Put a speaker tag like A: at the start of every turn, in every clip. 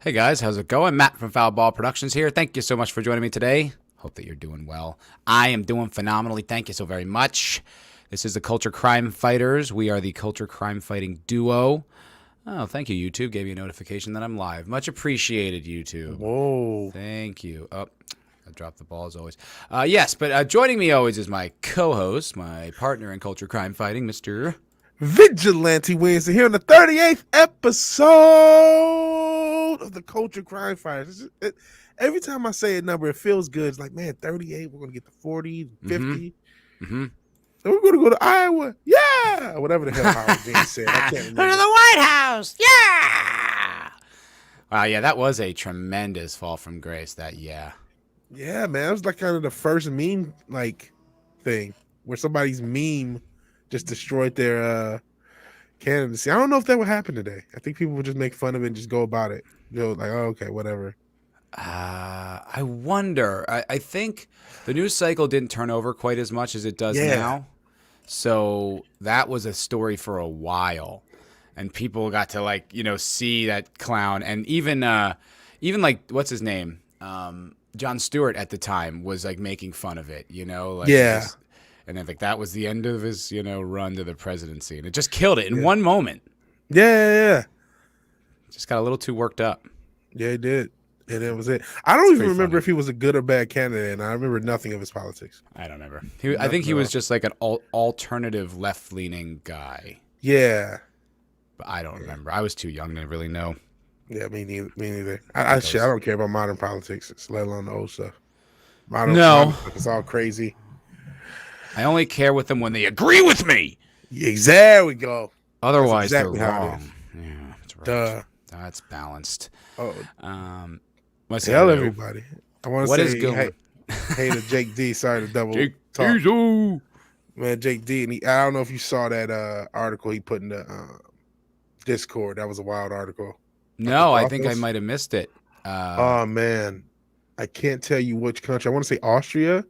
A: Hey guys, how's it going? Matt from Foulball Productions here. Thank you so much for joining me today. Hope that you're doing well. I am doing phenomenally. Thank you so very much. This is the Culture Crime Fighters. We are the Culture Crime Fighting Duo. Oh, thank you, YouTube. Gave you a notification that I'm live. Much appreciated, YouTube.
B: Whoa.
A: Thank you. Oh, I dropped the ball as always. Yes, but joining me always is my co-host, my partner in Culture Crime Fighting, Mr.
B: Vigilante Williamson here on the 38th episode of the Culture Crime Fighters. Every time I say a number, it feels good. It's like, man, 38, we're going to get to 40, 50.
A: Mm-hmm.
B: So we're going to go to Iowa. Yeah! Whatever the hell Howard Dean said. I can't remember.
A: Go to the White House. Yeah! Wow, yeah, that was a tremendous fall from grace, yeah.
B: Yeah, man. It was like kind of the first meme thing where somebody's meme just destroyed their candidacy. I don't know if that would happen today. I think people would just make fun of it and just go about it. You know, like, oh, okay, whatever.
A: I wonder. I think the news cycle didn't turn over quite as much as it does now. So that was a story for a while. And people got to see that clown. And even what's his name? Jon Stewart at the time was making fun of it, and then that was the end of his, run to the presidency. And it just killed it in one moment.
B: Yeah.
A: Just got a little too worked up.
B: Yeah, it did. And that was it. I don't even remember if he was a good or bad candidate, and I remember nothing of his politics.
A: I don't remember. I think he was just like an alternative left-leaning guy.
B: Yeah.
A: But I don't remember. I was too young to really know.
B: Yeah, me neither. I don't care about modern politics, let alone the old stuff. Modern stuff, it's all crazy.
A: I only care with them when they agree with me.
B: There we go.
A: Otherwise,
B: that's exactly
A: they're
B: how
A: wrong.
B: it is.
A: Yeah, that's right.
B: Duh.
A: That's balanced.
B: Oh,
A: Tell
B: everybody. I want to say hey to Jake D. Sorry to double talk. Man, Jake D. And I don't know if you saw that article he put in the Discord. That was a wild article.
A: No, I think I might have missed it.
B: Oh man, I can't tell you which country. I want to say Austria.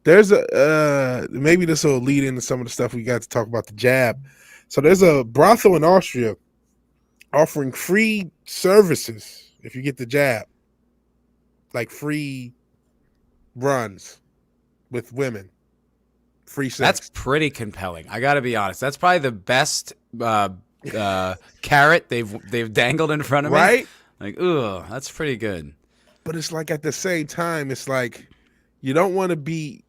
B: There's a maybe this will lead into some of the stuff we got to talk about the jab. So there's a brothel in Austria offering free services if you get the jab, like free runs with women, free sex.
A: That's pretty compelling. I got to be honest. That's probably the best carrot they've dangled in front of me.
B: Right?
A: Ugh, that's pretty good.
B: But it's like at the same time, it's like you don't want to be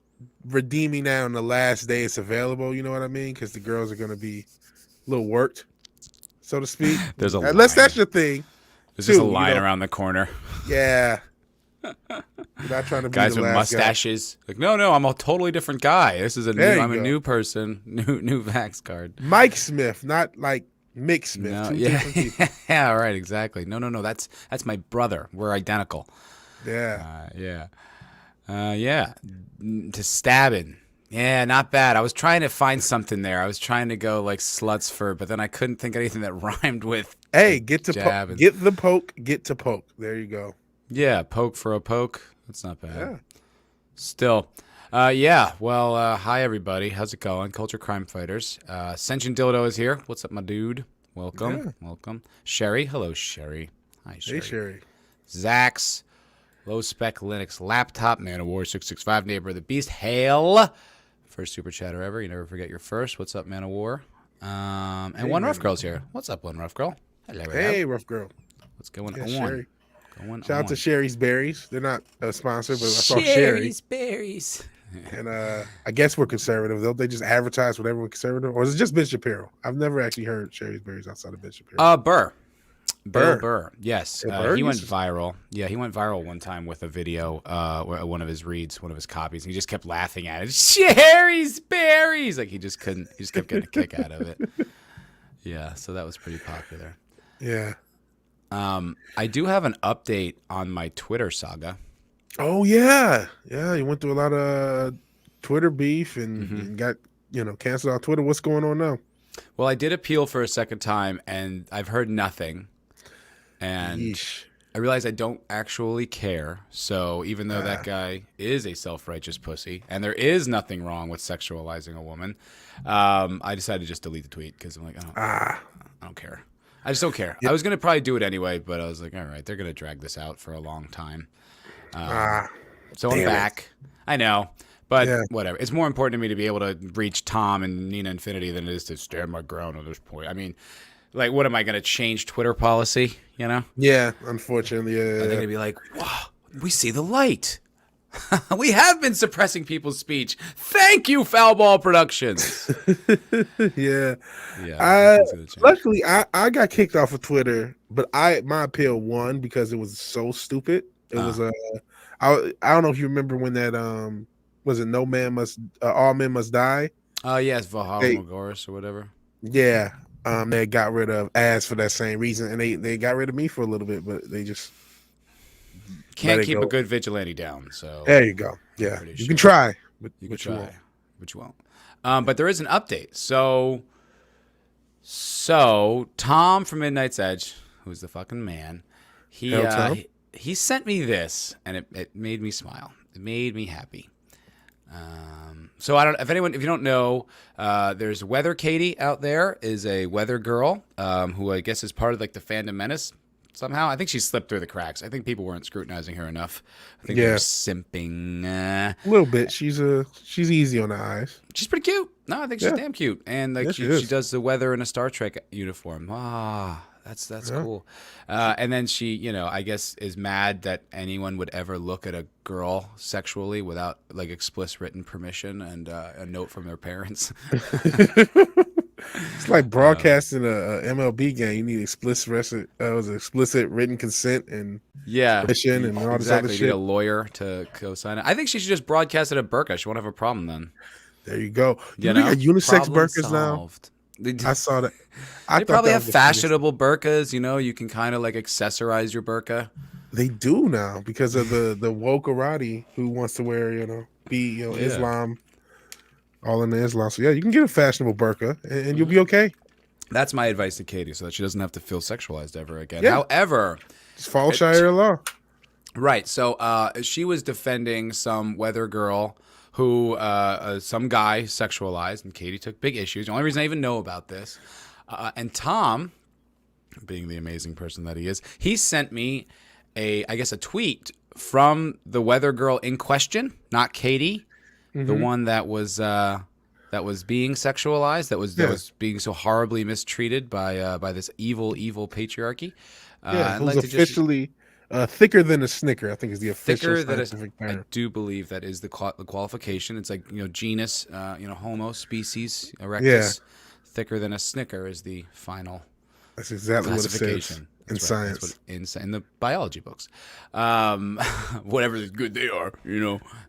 B: redeeming that on the last day it's available. You know what I mean? Because the girls are going to be a little worked, so to speak.
A: There's
B: unless that's your thing.
A: There's just a line around the corner.
B: Yeah. You're not trying to be
A: guys
B: the
A: with
B: last
A: mustaches. Guy. No, I'm a totally different guy. This is I'm a new person, new Vax card.
B: Mike Smith, not like Mick Smith.
A: No,
B: Two different people.
A: Yeah, right, exactly. No, that's my brother. We're identical.
B: Yeah.
A: To stabbing. Yeah, not bad. I was trying to find something there. I was trying to go like sluts for, but then I couldn't think of anything that rhymed with.
B: Hey, get to poke. Get the poke. Get to poke. There you go.
A: Yeah, poke for a poke. That's not bad.
B: Yeah.
A: Still. Well, hi everybody. How's it going? Culture Crime Fighters. Sentient Dildo is here. What's up, my dude? Welcome.
B: Yeah.
A: Welcome. Sherry. Hello, Sherry. Hi, Sherry.
B: Hey, Sherry.
A: Zax. Low Spec Linux Laptop. Man of War 665. Neighbor of the Beast. Hail. First super chatter ever. You never forget your first. What's up, Man of War? And hey, One Rough Girl's here. What's up, One Rough Girl?
B: Hello. Hey, Rough Girl.
A: What's going on?
B: Sherry. Shout out to Sherry's Berries. They're not a sponsor, but I saw Sherry.
A: Sherry's Berries.
B: And I guess we're conservative. Don't they just advertise with everyone conservative? Or is it just Ben Shapiro? I've never actually heard Sherry's Berries outside of Ben Shapiro.
A: Burr. Yes. He went viral. Yeah, he went viral one time with a video, one of his reads, one of his copies. He just kept laughing at it. Sherry's Berries. He just kept getting a kick out of it. Yeah, so that was pretty popular.
B: Yeah.
A: I do have an update on my Twitter saga.
B: Oh yeah, you went through a lot of Twitter beef and got canceled on Twitter. What's going on now?
A: Well, I did appeal for a second time, and I've heard nothing. And
B: Yeesh.
A: I realize I don't actually care. So even though that guy is a self-righteous pussy, and there is nothing wrong with sexualizing a woman, I decided to just delete the tweet because I'm like, I don't care. I just don't care. I was gonna probably do it anyway, but I was like, all right, they're gonna drag this out for a long time. So I'm back. I know, but whatever. It's more important to me to be able to reach Tom and Nina Infinity than it is to stand my ground at this point. I mean, like, what am I gonna change Twitter policy? You know?
B: Yeah, unfortunately,
A: They're gonna be like, wow, we see the light. We have been suppressing people's speech. Thank you, Foulball Productions.
B: Yeah.
A: Yeah.
B: Luckily, I got kicked off of Twitter, but my appeal won because it was so stupid. It was I don't know if you remember when that was it No Man Must All Men Must Die.
A: Oh yes, Valhalla Goris or whatever.
B: Yeah. They got rid of ads for that same reason, and they got rid of me for a little bit, but they just
A: can't keep a good vigilante down. So
B: there you go. Yeah, you can try, but
A: you won't. But there is an update. So Tom from Midnight's Edge, who's the fucking man, he sent me this, and it made me smile. It made me happy. So if you don't know, there's Weather Katie out there, is a weather girl, who I guess is part of like the fandom menace somehow. I think she slipped through the cracks. I think people weren't scrutinizing her enough. I think they were simping
B: a little bit. She's easy on the eyes.
A: She's pretty cute. No, I think she's damn cute, and like she does the weather in a Star Trek uniform. That's cool. And then she, I guess is mad that anyone would ever look at a girl sexually without like explicit written permission and a note from their parents.
B: It's like broadcasting a MLB game. You need explicit written consent and permission and all this other shit.
A: You need a lawyer to co-sign it. I think she should just broadcast it at burqa. She won't have a problem then.
B: There you go. You got unisex burqas now. I saw that.
A: They probably have fashionable burqas. You can kind of like accessorize your burqa.
B: They do now because of the woke karate who wants to wear Islam, all in the Islam. So yeah, you can get a fashionable burqa and you'll be okay.
A: That's my advice to Katie, so that she doesn't have to feel sexualized ever again. Yeah. However,
B: just follow Sharia law.
A: Right. So she was defending some weather girl who some guy sexualized, and Katie took big issues. The only reason I even know about this, and Tom, being the amazing person that he is, he sent me a tweet from the weather girl in question, not Katie, the one that was being sexualized, that was being so horribly mistreated by this evil patriarchy.
B: Who's officially thicker than a snicker, I think is the official scientific term.
A: I do believe that is the qualification. It's like genus, Homo, species, erectus. Thicker than a snicker is the final.
B: That's exactly what it says in science.
A: That's in the biology books. Whatever good they are,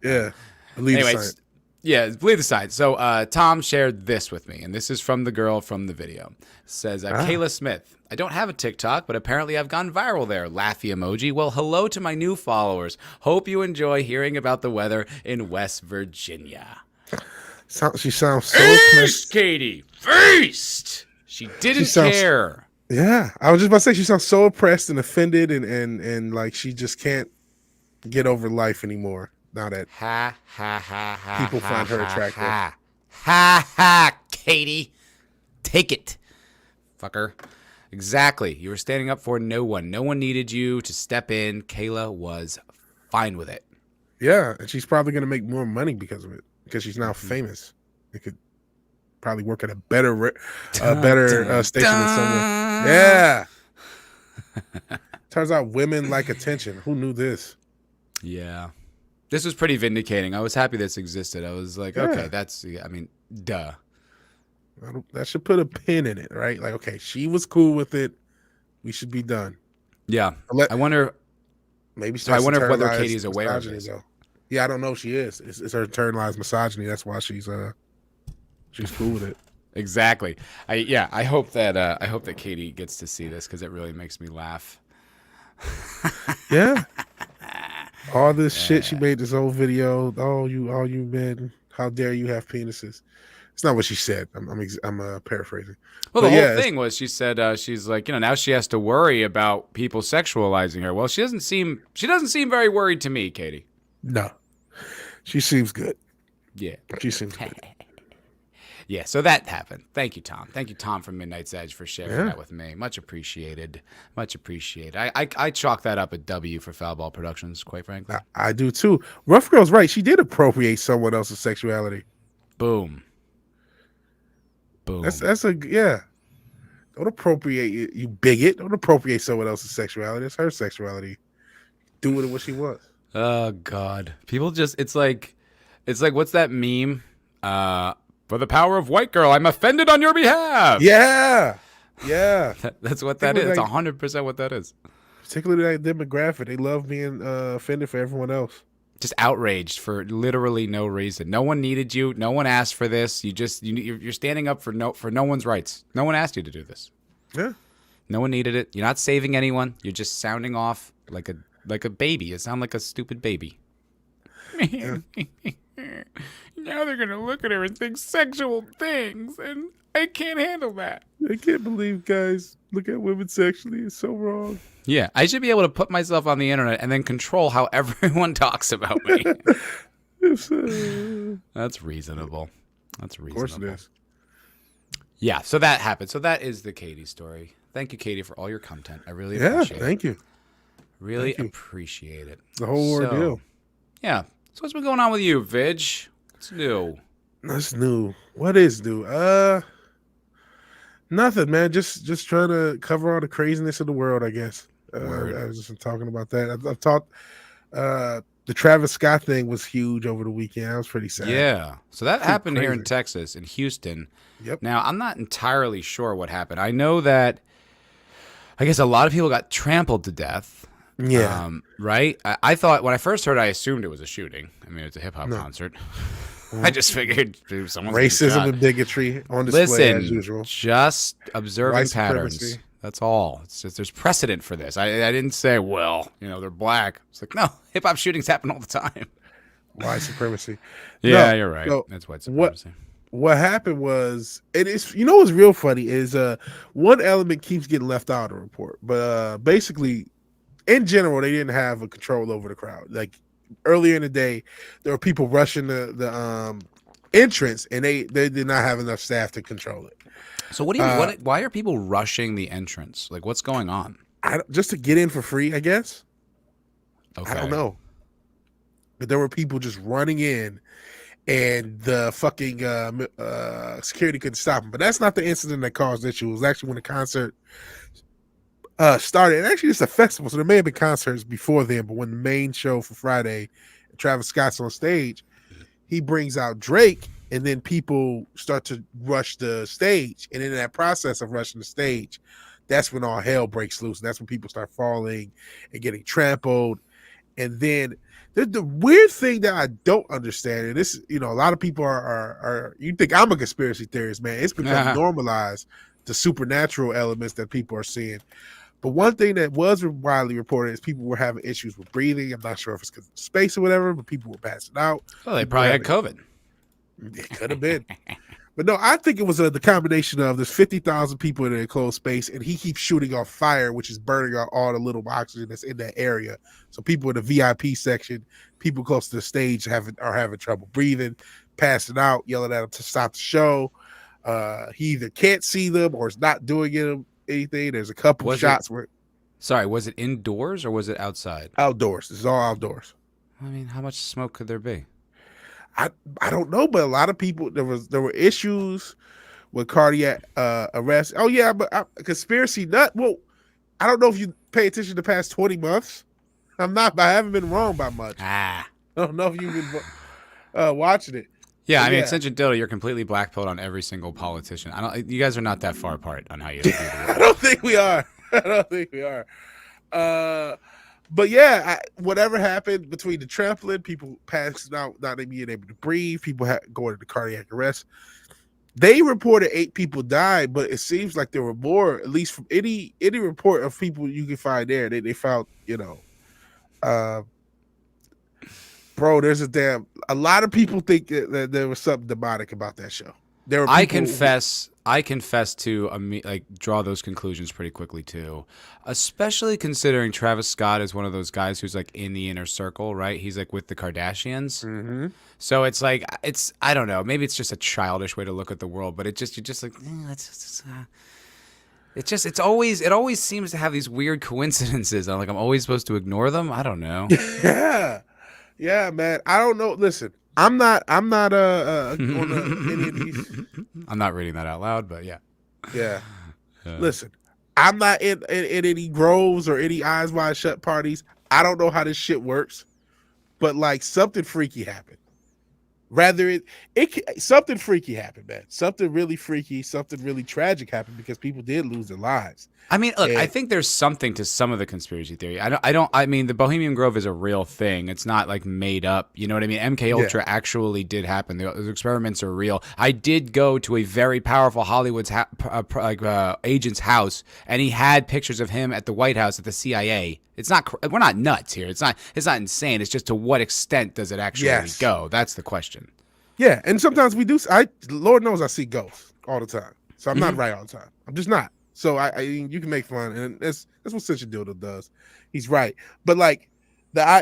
B: Yeah. Believe the science.
A: Yeah, believe the science. So Tom shared this with me, and this is from the girl from the video. It says, Kayla Smith, I don't have a TikTok, but apparently I've gone viral there. Laughy emoji. Well, hello to my new followers. Hope you enjoy hearing about the weather in West Virginia.
B: She sounds so oppressed.
A: Katie. Feast! She didn't care.
B: Yeah, I was just about to say she sounds so oppressed and offended and like she just can't get over life anymore. Now that people find her attractive.
A: Ha, Katie. Take it, fucker. Exactly. You were standing up for no one. No one needed you to step in. Kayla was fine with it.
B: Yeah, and she's probably going to make more money because of it, because she's now famous. It could probably work at a better station than someone. Yeah. Turns out women like attention. Who knew this?
A: Yeah. This was pretty vindicating. I was happy this existed. I was like, okay, duh.
B: That should put a pin in it, right? Like, okay, she was cool with it. We should be done.
A: Yeah. I wonder.
B: Maybe.
A: I wonder if whether Katie's aware of this.
B: Yeah, I don't know if she is. It's her internalized misogyny. That's why she's cool with it.
A: Exactly. I hope that Katie gets to see this because it really makes me laugh.
B: Yeah. All this shit she made this whole video. Oh, you men, how dare you have penises? It's not what she said. I'm paraphrasing.
A: Well, the whole thing was she said she's like, now she has to worry about people sexualizing her. Well, she doesn't seem very worried to me, Katie.
B: No, she seems good.
A: Yeah,
B: she seems good.
A: Yeah, so that happened. Thank you, Tom. Thank you, Tom from Midnight's Edge, for sharing
B: Yeah.
A: that with me. Much appreciated. Much appreciated. I chalk that up a W for Foulball Productions, quite frankly.
B: I do too. Rough Girl's right. She did appropriate someone else's sexuality.
A: Boom. Boom.
B: That's a yeah. Don't appropriate you bigot. Don't appropriate someone else's sexuality. It's her sexuality. Do with it what she wants.
A: Oh God. People just it's like what's that meme? For the power of white girl, I'm offended on your behalf.
B: Yeah. Yeah.
A: That's what that is. It's 100% what that is.
B: Particularly that demographic. They love being offended for everyone else.
A: Just outraged for literally no reason. No one needed you. No one asked for this. You're standing up for no one's rights. No one asked you to do this.
B: Yeah.
A: No one needed it. You're not saving anyone. You're just sounding off like a baby. You sound like a stupid baby.
B: Yeah.
A: Now they're gonna look at her and think sexual things, and I can't handle that.
B: I can't believe guys look at women sexually. It's so wrong.
A: Yeah, I should be able to put myself on the internet and then control how everyone talks about me. That's reasonable. That's reasonable.
B: Of course it is.
A: Yeah, so that happened. So that is the Katie story. Thank you, Katie, for all your content. I really appreciate it.
B: Thank you.
A: Really appreciate it.
B: The whole ordeal.
A: Yeah. So what's been going on with you, Vig? What's new?
B: That's new. What is new? Nothing, man. Just trying to cover all the craziness of the world, I guess. I was just talking about that. I've talked. The Travis Scott thing was huge over the weekend. I was pretty sad.
A: Yeah. So that happened here in Texas, in Houston.
B: Yep.
A: Now, I'm not entirely sure what happened. I know that, I guess a lot of people got trampled to death.
B: Yeah.
A: Right? I thought, when I first heard, I assumed it was a shooting. I mean, it's a hip-hop concert. I just figured someone's
B: racism and bigotry on display as usual.
A: Just observing
B: White
A: patterns.
B: supremacy.
A: That's all. It's just there's precedent for this. I didn't say, well, they're black. It's like, no, hip-hop shootings happen all the time.
B: White supremacy.
A: Yeah,
B: No,
A: you're right.
B: so
A: That's white supremacy.
B: What happened was, it is, what's real funny is one element keeps getting left out of the report, but basically, in general, they didn't have a control over the crowd. Like earlier in the day, there were people rushing the entrance, and they did not have enough staff to control it.
A: So what do you? Why are people rushing the entrance? Like, what's going on?
B: Just to get in for free, I guess.
A: Okay.
B: I don't know. But there were people just running in, and the fucking security couldn't stop them. But that's not the incident that caused the issue. It was actually when the concert started. And actually, it's a festival, so there may have been concerts before then. But when the main show for Friday, Travis Scott's on stage, he brings out Drake, and then people start to rush the stage. And in that process of rushing the stage, that's when all hell breaks loose. And that's when people start falling and getting trampled. And then the weird thing that I don't understand, and this, a lot of people are you think I'm a conspiracy theorist, man. It's become normalized, the supernatural elements that people are seeing. But one thing that was widely reported is people were having issues with breathing. I'm not sure if it's because of space or whatever, but people were passing out.
A: Well, they probably had COVID.
B: It could have been. But no, I think it was the combination of there's 50,000 people in a enclosed space, and he keeps shooting off fire, which is burning out all the little oxygen that's in that area. So people in the VIP section, people close to the stage are having trouble breathing, passing out, yelling at him to stop the show. He either can't see them or is not doing anything. There's a couple shots where.
A: Sorry, was it indoors or was it outside?
B: Outdoors. This is all outdoors.
A: I mean, how much smoke could there be?
B: I don't know, but a lot of people there were issues with cardiac arrest. Oh yeah, but a conspiracy nut. Well, I don't know if you pay attention the past 20 months. I haven't been wrong by much. I don't know if you've been watching it.
A: Yeah, I mean, Cinch and Dildo, you're completely blackpilled on every single politician. You guys are not that far apart on how you.
B: I don't think we are. But yeah, whatever happened between the trampling, people passing out, not being able to breathe, people going into cardiac arrest. They reported 8 people died, but it seems like there were more, at least from any report of people you can find there. They found, bro, there's a lot of people think that there was something demonic about that show. There were
A: I
B: people who,
A: confess, I confess to like draw those conclusions pretty quickly too, especially considering Travis Scott is one of those guys who's like in the inner circle, right? He's like with the Kardashians,
B: Mhm.
A: so it's like it's I don't know, maybe it's just a childish way to look at the world, but it just you're just like it always seems to have these weird coincidences. I'm like I'm always supposed to ignore them. I don't know.
B: Yeah, yeah, man. I don't know. Listen, I'm not on any of these.
A: I'm not reading that out loud, but yeah.
B: Yeah,
A: Uh,
B: listen, I'm not in any groves or any eyes wide shut parties. I don't know how this shit works, but like something freaky happened. Rather something freaky happened, man. Something really freaky, something really tragic happened because people did lose their lives.
A: I mean, look, I
B: And
A: think there's something to some of the conspiracy theory. I mean, the Bohemian Grove is a real thing. It's not like made up. You know what I mean? MK
B: yeah,
A: Ultra actually did happen. Those experiments are real. I did go to a very powerful Hollywood's agent's house, and he had pictures of him at the White House at the CIA. It's not. We're not nuts here. It's not. It's not insane. It's just to what extent does it actually
B: yes,
A: go? That's the question.
B: yeah. And sometimes we do. Lord knows I see ghosts all the time. So I'm not
A: Hmm.
B: right all the time. I'm just not. So you can make fun, and that's what such a dildo does. He's right, but like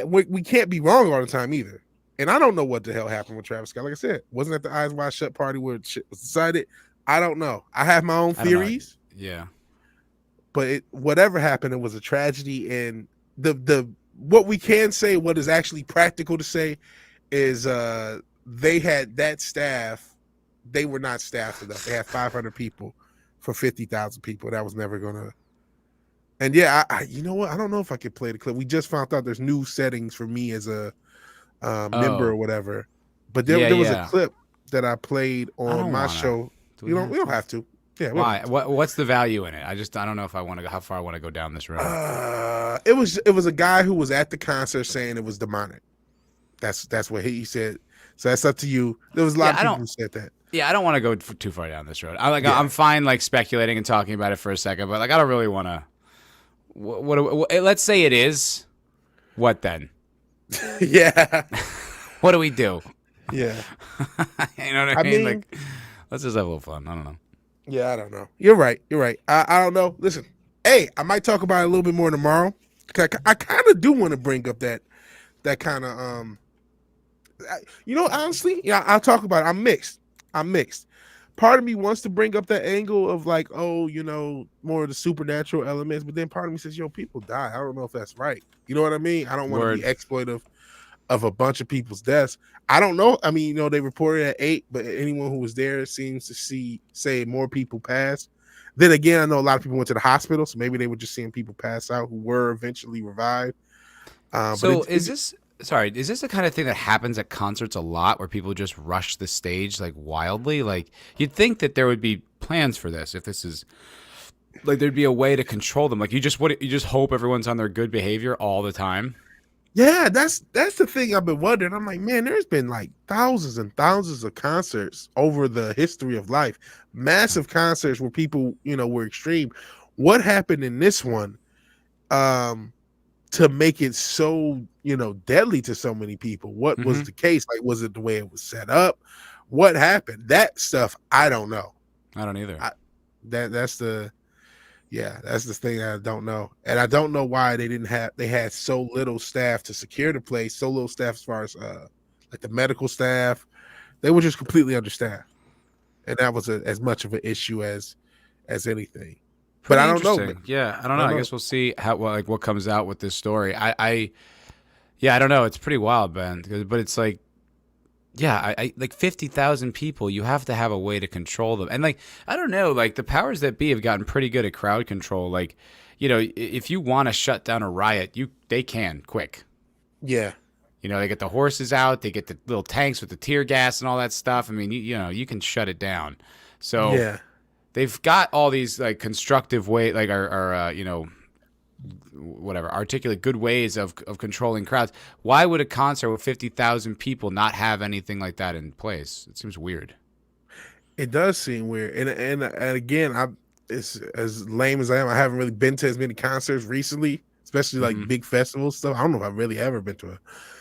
B: we can't be wrong all the time either. And I don't know what the hell happened with Travis Scott. Like I said, wasn't at the Eyes Wide Shut party where shit was decided. I don't know. I have my own
A: I don't know.
B: theories,
A: Yeah.
B: but whatever happened, it was a tragedy. And the what we can say, what is actually practical to say, is they had that staff. They were not staffed enough. They had 500 people for 50,000 people. That was never gonna. And yeah, you know what? I don't know if I could play the clip. We just found out there's new settings for me as a member or
A: Oh.
B: whatever. But
A: Yeah.
B: there was a
A: Yeah.
B: clip that I played
A: I
B: on
A: don't
B: my
A: wanna.
B: show.
A: Do
B: You
A: we
B: don't.
A: have
B: We don't
A: to?
B: have to. Yeah. We don't
A: Why?
B: have to.
A: What's the value in it? I don't know if I want to go how far I want to go down this road.
B: It was a guy who was at the concert saying it was demonic. That's what he said. So that's up to you. There was a lot
A: Yeah,
B: of people who said that.
A: yeah, I don't want to go too far down this road.
B: Yeah.
A: I'm fine like speculating and talking about it for a second, but like I don't really want to. Let's say it is. What then?
B: Yeah.
A: What do we do?
B: Yeah.
A: You know what I
B: I
A: mean?
B: mean,
A: Like, let's just have a little fun. I don't know.
B: yeah, I don't know. You're right. You're right. I don't know. Listen, hey, I might talk about it a little bit more tomorrow. I kind of do want to bring up that kind of honestly, yeah, I'll talk about it. I'm mixed. Part of me wants to bring up that angle of like, oh, more of the supernatural elements, but then part of me says, yo, people die. I don't know if that's right. You know what I mean? I don't want to be
A: Word.
B: exploitive of a bunch of people's deaths. I don't know. I mean, they reported at 8, but anyone who was there seems to say more people passed. Then again, I know a lot of people went to the hospital, so maybe they were just seeing people pass out who were eventually revived.
A: So is this? Sorry, is this the kind of thing that happens at concerts a lot, where people just rush the stage like wildly? Like you'd think that there would be plans for this. If this is like there'd be a way to control them. Like you just hope everyone's on their good behavior all the time.
B: Yeah, that's the thing I've been wondering. I'm like, man, there's been like thousands and thousands of concerts over the history of life, massive concerts where people, were extreme. What happened in this one, to make it so, deadly to so many people? What was
A: Hmm.
B: the case? Like, was it the way it was set up? What happened? That stuff, I don't know.
A: I don't either.
B: That's the thing I don't know. And I don't know why they had so little staff to secure the place, so little staff as far as like the medical staff. They were just completely understaffed. And that was as much of an issue as anything. But
A: Pretty
B: I don't know.
A: interesting. Yeah, I don't
B: I
A: know.
B: don't
A: I
B: know.
A: guess we'll see what comes out with this story. Yeah, I don't know. It's pretty wild, Ben. But it's like, yeah, I like 50,000 people. You have to have a way to control them, and like I don't know, like the powers that be have gotten pretty good at crowd control. Like, if you want to shut down a riot, they can quick.
B: Yeah.
A: They get the horses out, they get the little tanks with the tear gas and all that stuff. I mean, you can shut it down. So
B: Yeah.
A: they've got all these like constructive way, like our whatever articulate good ways of controlling crowds. Why would a concert with 50,000 people not have anything like that in place? It seems weird.
B: It does seem weird. And again, it's as lame as I am. I haven't really been to as many concerts recently. especially like big festival stuff. I don't know if I've really ever been to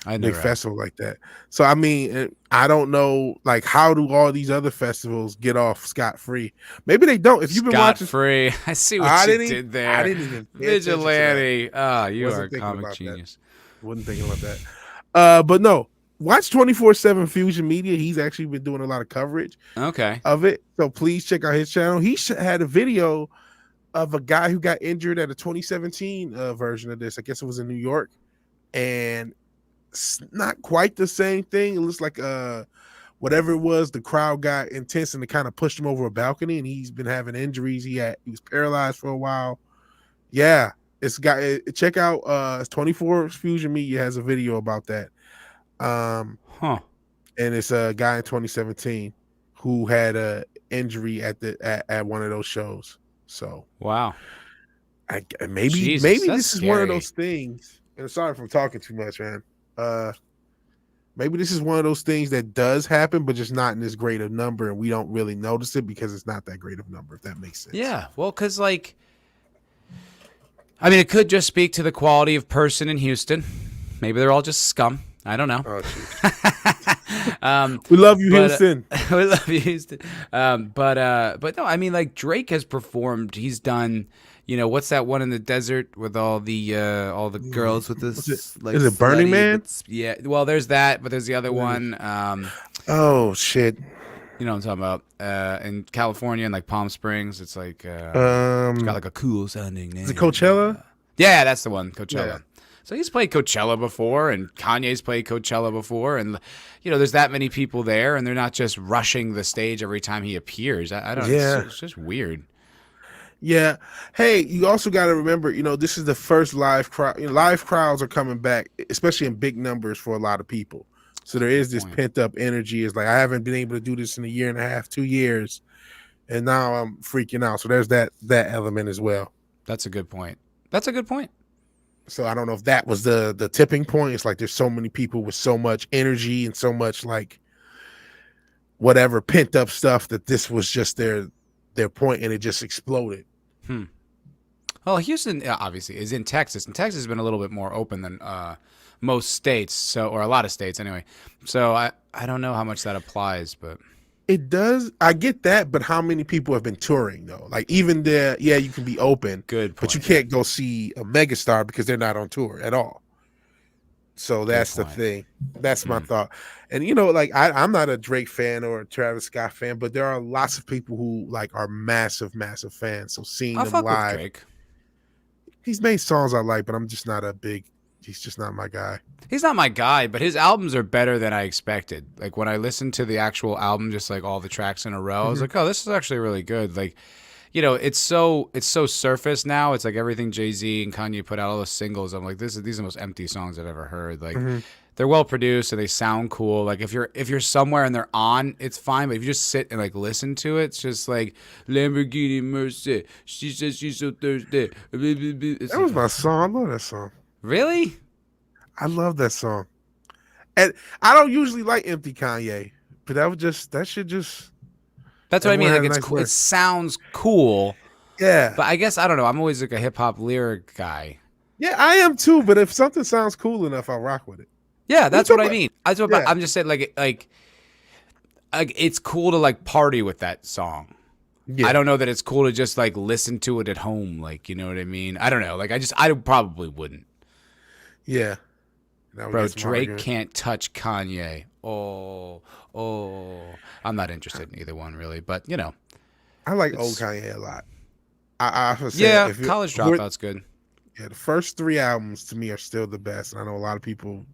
A: I
B: a big
A: never have.
B: festival like that. So I mean, I don't know, like, how do all these other festivals get off scot free? Maybe they don't. If you've been watching,
A: Scot-free. I see what you did there.
B: I didn't even pay attention to that.
A: Vigilante. Ah, you are a
B: Wasn't thinking
A: comic
B: about
A: genius.
B: that. Wasn't thinking about that. But no, watch 24/7 Fusion Media. He's actually been doing a lot of coverage
A: Okay.
B: of it. So please check out his channel. He had a video of a guy who got injured at a 2017 version of this. I guess it was in New York, and it's not quite the same thing. It looks like whatever it was, the crowd got intense and it kind of pushed him over a balcony, and he's been having injuries. He was paralyzed for a while. Yeah, it's got check out 24 Fusion Media has a video about that. And it's a guy in 2017 who had a injury at one of those shows. So
A: wow,
B: maybe this is one of those things. And sorry for talking too much, man. Maybe this is one of those things that does happen, but just not in this great of number, and we don't really notice it because it's not that great of number. If that makes sense.
A: Yeah, well, because like, I mean, it could just speak to the quality of person in Houston. Maybe they're all just scum. I don't know.
B: We love you, Houston.
A: We love you, Houston. But no, I mean, like, Drake has performed. He's done, what's that one in the desert with all the girls with this?
B: Is it Burning Man?
A: Yeah. Well, there's that, but there's the other one.
B: Oh shit.
A: You know what I'm talking about? In California, in like Palm Springs, it's like it's got like a cool sounding name.
B: Is it Coachella?
A: Yeah, that's the one, Coachella.
B: Yeah.
A: So he's played Coachella before, and Kanye's played Coachella before, and there's that many people there, and they're not just rushing the stage every time he appears. I don't know.
B: Yeah.
A: It's just weird.
B: Yeah. Hey, you also got to remember, this is the first live crowd. Live crowds are coming back, especially in big numbers for a lot of people. So there is this pent up energy. It's like, I haven't been able to do this in a year and a half, 2 years, and now I'm freaking out. So there's that element as well.
A: That's a good point.
B: So I don't know if that was the tipping point. It's like there's so many people with so much energy and so much like whatever pent up stuff that this was just their point, and it just exploded.
A: Well, Houston obviously is in Texas, and Texas has been a little bit more open than most states, or a lot of states anyway. So I don't know how much that applies, but
B: it does. I get that, but how many people have been touring though? Like even there, yeah, you can be open,
A: good point,
B: but you can't go see a megastar because they're not on tour at all. So that's the thing. That's my thought. And like I'm not a Drake fan or a Travis Scott fan, but there are lots of people who like are massive, massive fans. So seeing them live,
A: with Drake.
B: He's made songs I like, but I'm just not he's just not my guy.
A: He's not my guy, but his albums are better than I expected. Like when I listened to the actual album, just like all the tracks in a row, I was like, oh, this is actually really good. Like, it's so surface now. It's like everything Jay-Z and Kanye put out, all those singles. I'm like, these are the most empty songs I've ever heard. Like they're well produced and they sound cool. Like if you're somewhere and they're on, it's fine. But if you just sit and like listen to it, it's just like Lamborghini Mercy. She says she's so thirsty.
B: That was my song. I love that song.
A: Really?
B: I love that song. And I don't usually like empty Kanye, but that should just.
A: That's what I mean. Like it sounds cool.
B: Yeah.
A: But I guess I don't know. I'm always like a hip hop lyric guy.
B: Yeah, I am too. But if something sounds cool enough, I'll rock with it.
A: Yeah, that's what I mean. I'm just saying like it's cool to like party with that song. Yeah. I don't know that it's cool to just like listen to it at home. Like, you know what I mean? I don't know. Like I probably wouldn't.
B: Yeah.
A: Bro, Drake can't touch Kanye. Oh, I'm not interested in either one really, but
B: I like old Kanye a lot. I
A: say College Dropout's good.
B: Yeah, the first 3 albums to me are still the best. And I know a lot of people,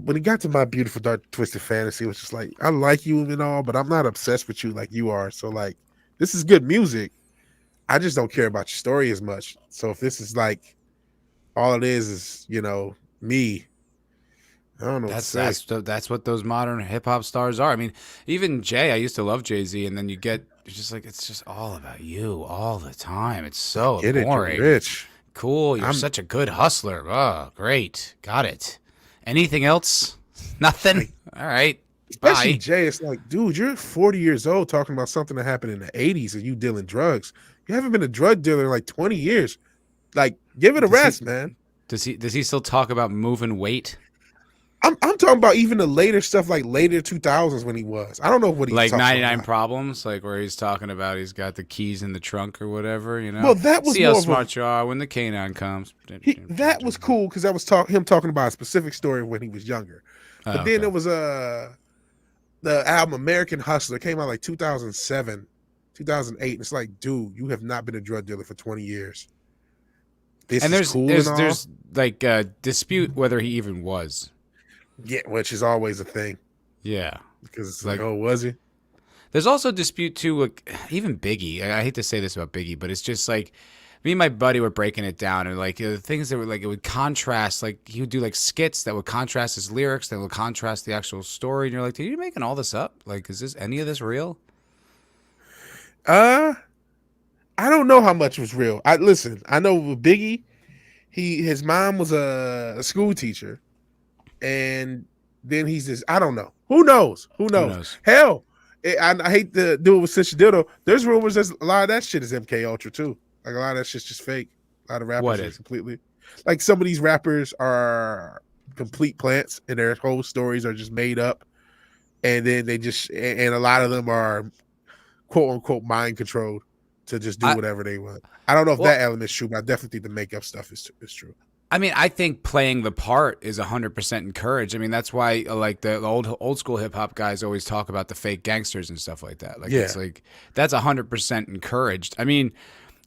B: when it got to My Beautiful Dark Twisted Fantasy, it was just like, I like you and all, but I'm not obsessed with you like you are. So like, this is good music. I just don't care about your story as much. So if this is like, all it is me. I don't know.
A: That's what those modern hip hop stars are. I mean, even Jay. I used to love Jay-Z, and then you're just like it's just all about you all the time. It's so boring.
B: You're rich,
A: cool. You're such a good hustler. Oh, great, got it. Anything else? Nothing. All right.
B: Especially
A: bye.
B: Jay. It's like, dude, you're 40 years old talking about something that happened in the 80s, and you dealing drugs. You haven't been a drug dealer in like 20 years. Like, give it a
A: Does
B: rest,
A: he
B: man.
A: does he still talk about moving weight?
B: I'm talking about even the later stuff, like later 2000s when he was. I don't know what he's
A: Like
B: talking about
A: 99
B: now.
A: Problems, like where he's talking about he's got the keys in the trunk or whatever, you know?
B: Well, that was
A: See how
B: more of a
A: smart you are when the canine comes.
B: that was cool because that was him talking about a specific story when he was younger. But
A: Oh,
B: then
A: okay.
B: there was the album American Hustler came out like 2007, 2008. And it's like, dude, you have not been a drug dealer for 20 years. This
A: And
B: is cool and all.
A: there's like a dispute whether he even was.
B: Yeah, which is always a thing
A: Yeah.
B: because it's like, oh, was he?
A: There's also dispute too, like even Biggie. I hate to say this about Biggie, but it's just like me and my buddy were breaking it down, and like the things that were like it would contrast. Like he would do like skits that would contrast his lyrics, that would contrast the actual story, and you're like, "Are you making all this up? Like, is this any of this real?"
B: I don't know how much was real. I listen. I know with Biggie, his mom was a school teacher, and then he's just I don't know. Who knows? Who knows? Hell, I hate to do it with Sister Dildo. There's rumors that a lot of that shit is MK Ultra too. Like a lot of that shit's just fake. A lot of rappers
A: What
B: are
A: is?
B: completely like some of these rappers are complete plants, and their whole stories are just made up, and then they just and a lot of them are quote unquote mind controlled to just do whatever they want. I don't know if that element's true, but I definitely think the makeup stuff is true.
A: I mean, I think playing the part is 100% encouraged. I mean, that's why like the old school hip hop guys always talk about the fake gangsters and stuff like that. Like it's like that's 100% encouraged. I mean,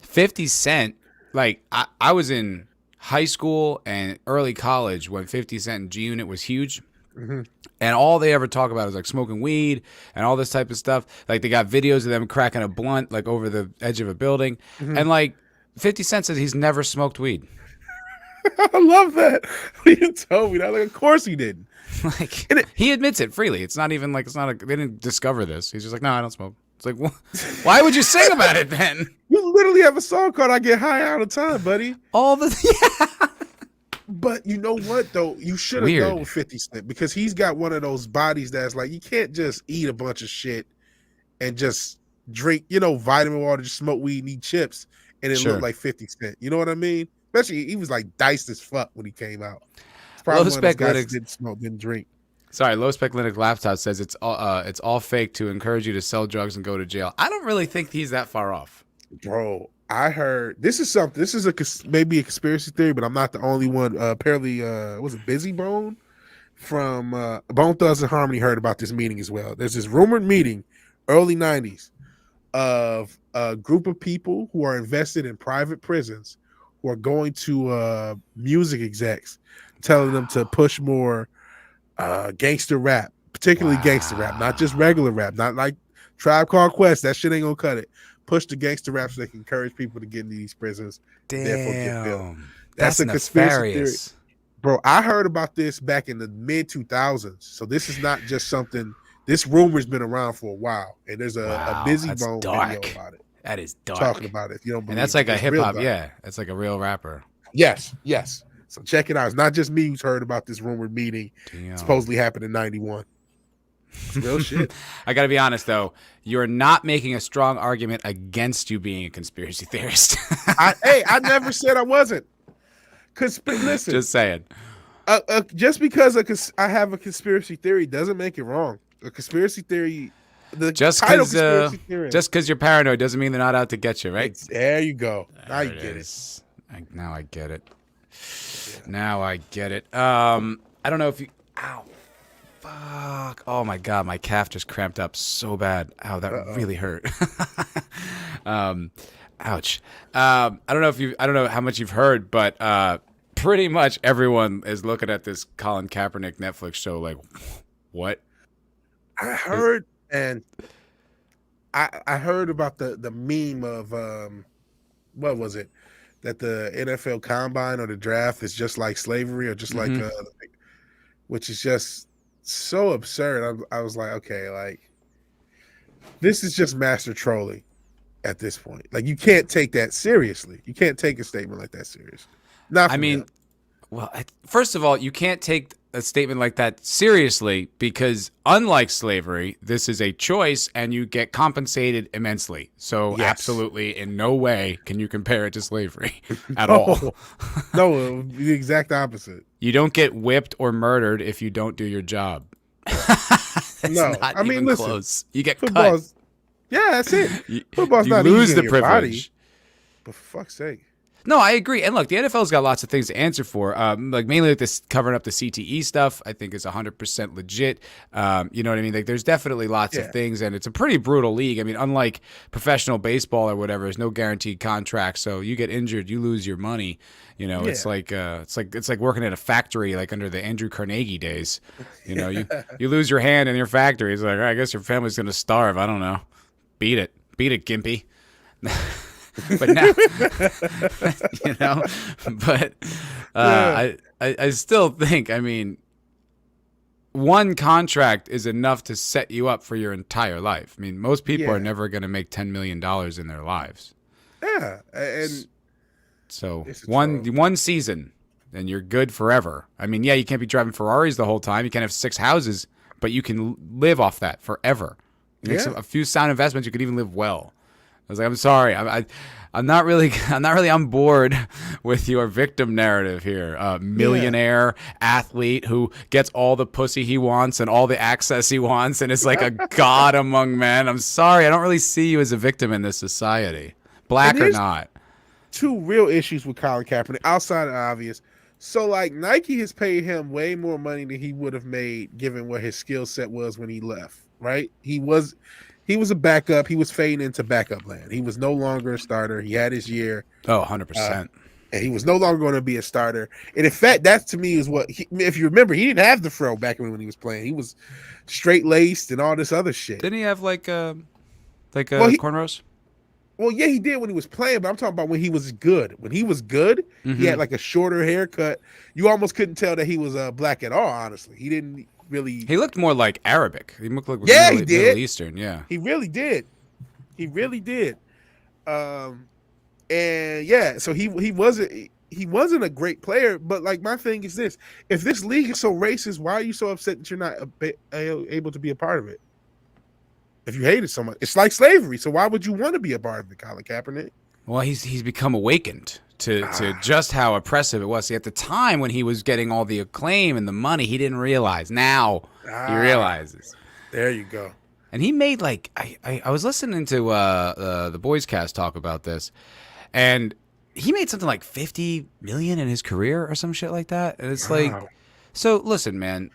A: 50 Cent, like I was in high school and early college when 50 Cent and G Unit was huge.
B: Mm-hmm.
A: And all they ever talk about is like smoking weed and all this type of stuff. Like they got videos of them cracking a blunt like over the edge of a building.
B: Mm-hmm.
A: And like 50 Cent says he's never smoked weed.
B: I love that. You told me that. Like, of course he didn't.
A: Like he admits it freely. It's not even like they didn't discover this. He's just like, no, I don't smoke. It's like, why would you sing about it then?
B: You literally have a song called "I Get High All the Time," buddy.
A: All the yeah.
B: But you know what though? You should have gone with 50 Cent because he's got one of those bodies that's like you can't just eat a bunch of shit and just drink, vitamin water, just smoke weed and eat chips and it look like 50 Cent. You know what I mean? Especially he was like diced as fuck when he came out. It's probably one of those guys that didn't smoke, didn't drink.
A: Sorry, Low Spec Linux Laptop says it's all fake to encourage you to sell drugs and go to jail. I don't really think he's that far off.
B: Bro, I heard this is something. This is maybe a conspiracy theory, but I'm not the only one. Apparently, was it Busy Bone from Bone Thugs and Harmony heard about this meeting as well. There's this rumored meeting, early '90s, of a group of people who are invested in private prisons who are going to music execs, telling them to push more gangster rap, particularly gangster rap, not just regular rap, not like Tribe Called Quest. That shit ain't gonna cut it. Push the gangster rap so they can encourage people to get into these prisons.
A: Damn,
B: therefore get built. That's a conspiracy theory. Bro, I heard about this back in the mid 2000s. So this is not just something. This rumor's been around for a while, and there's a Busy Bone video about it.
A: That is dark.
B: Talking about it. If you don't believe
A: and that's like a hip hop. Yeah, that's like a real rapper.
B: Yes. So check it out. It's not just me who's heard about this rumored meeting. Damn. Supposedly happened in '91. It's real shit.
A: I gotta be honest though, you're not making a strong argument against you being a conspiracy theorist.
B: I never said I wasn't. Listen,
A: just saying.
B: Just because I have a conspiracy theory doesn't make it wrong. A conspiracy theory,
A: just because you're paranoid doesn't mean they're not out to get you, right?
B: There you go. Now you get it.
A: Now I get it. Yeah. Now I get it. I don't know if you. Ow. Fuck. Oh my god, my calf just cramped up so bad. Ow, that really hurt. Ouch. I don't know how much you've heard, but pretty much everyone is looking at this Colin Kaepernick Netflix show like, what?
B: I heard, and I heard about the meme of what was it? That the NFL Combine or the draft is just like slavery or just like which is just so absurd. I was like, okay, like this is just master trolling at this point. Like you can't take that seriously. You can't take a statement like that seriously. Well,
A: first of all, you can't take a statement like that seriously because unlike slavery, this is a choice and you get compensated immensely. So
B: Yes.
A: absolutely in no way can you compare it to slavery at
B: No.
A: all.
B: No, the exact opposite.
A: You don't get whipped or murdered if you don't do your job. It's
B: No.
A: not
B: I mean,
A: even
B: listen,
A: close. You get
B: football's, yeah, that's it.
A: cut.
B: Football's
A: You
B: not
A: lose
B: easy
A: the
B: on your body,
A: privilege.
B: but for fuck's sake.
A: No, I agree. And look, the NFL's got lots of things to answer for. Like mainly like this covering up the CTE stuff, I think is 100% legit. You know what I mean? Like there's definitely lots of things, and it's a pretty brutal league. I mean, unlike professional baseball or whatever, there's no guaranteed contract. So you get injured, you lose your money. You know, it's like working at a factory, like under the Andrew Carnegie days. You know, you lose your hand in your factory. It's like, all right, I guess your family's gonna starve. I don't know. Beat it, Gimpy. But now, you know, but I still think, I mean, one contract is enough to set you up for your entire life. I mean, most people are never going to make $10 million in their lives.
B: Yeah, and
A: so one season, and you're good forever. I mean, yeah, you can't be driving Ferraris the whole time. You can't have 6 houses, but you can live off that forever. You make a few sound investments, you could even live well. I was like, I'm sorry, I'm not really on board with your victim narrative here. Millionaire athlete who gets all the pussy he wants and all the access he wants and is like a god among men. I'm sorry, I don't really see you as a victim in this society, black or not.
B: 2 real issues with Colin Kaepernick outside of obvious. So like Nike has paid him way more money than he would have made given what his skill set was when he left. Right? He was a backup. He was fading into backup land. He was no longer a starter. He had his year.
A: Oh, 100%.
B: And he was no longer going to be a starter. And in fact, that to me is what, if you remember, he didn't have the fro back when he was playing. He was straight-laced and all this other shit.
A: Didn't he have cornrows?
B: Well, yeah, he did when he was playing, but I'm talking about when he was good. When he was good, he had like a shorter haircut. You almost couldn't tell that he was black at all, honestly. He didn't really.
A: He looked more like Arabic. He looked like
B: he did.
A: Middle Eastern. Yeah,
B: he really did. He really did. And yeah, so he wasn't a great player. But like my thing is this: if this league is so racist, why are you so upset that you're not able to be a part of it? If you hate it so much, it's like slavery. So why would you want to be a part of it, Colin Kaepernick?
A: Well, he's become awakened to just how oppressive it was. See, at the time when he was getting all the acclaim and the money, he didn't realize. Now he realizes.
B: There you go.
A: And he made like I was listening to the Boys Cast talk about this, and he made something like 50 million in his career or some shit like that. And it's like, so listen, man,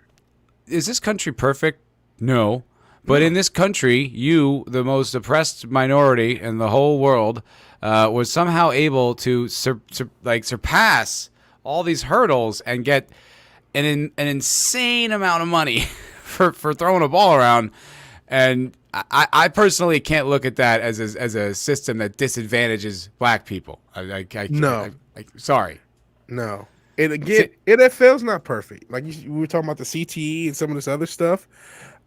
A: is this country perfect? No. But in this country, you, the most oppressed minority in the whole world, was somehow able to surpass all these hurdles and get an insane amount of money for throwing a ball around. And I personally can't look at that as a system that disadvantages black people. Sorry.
B: No. And again, NFL's not perfect. Like we were talking about the CTE and some of this other stuff.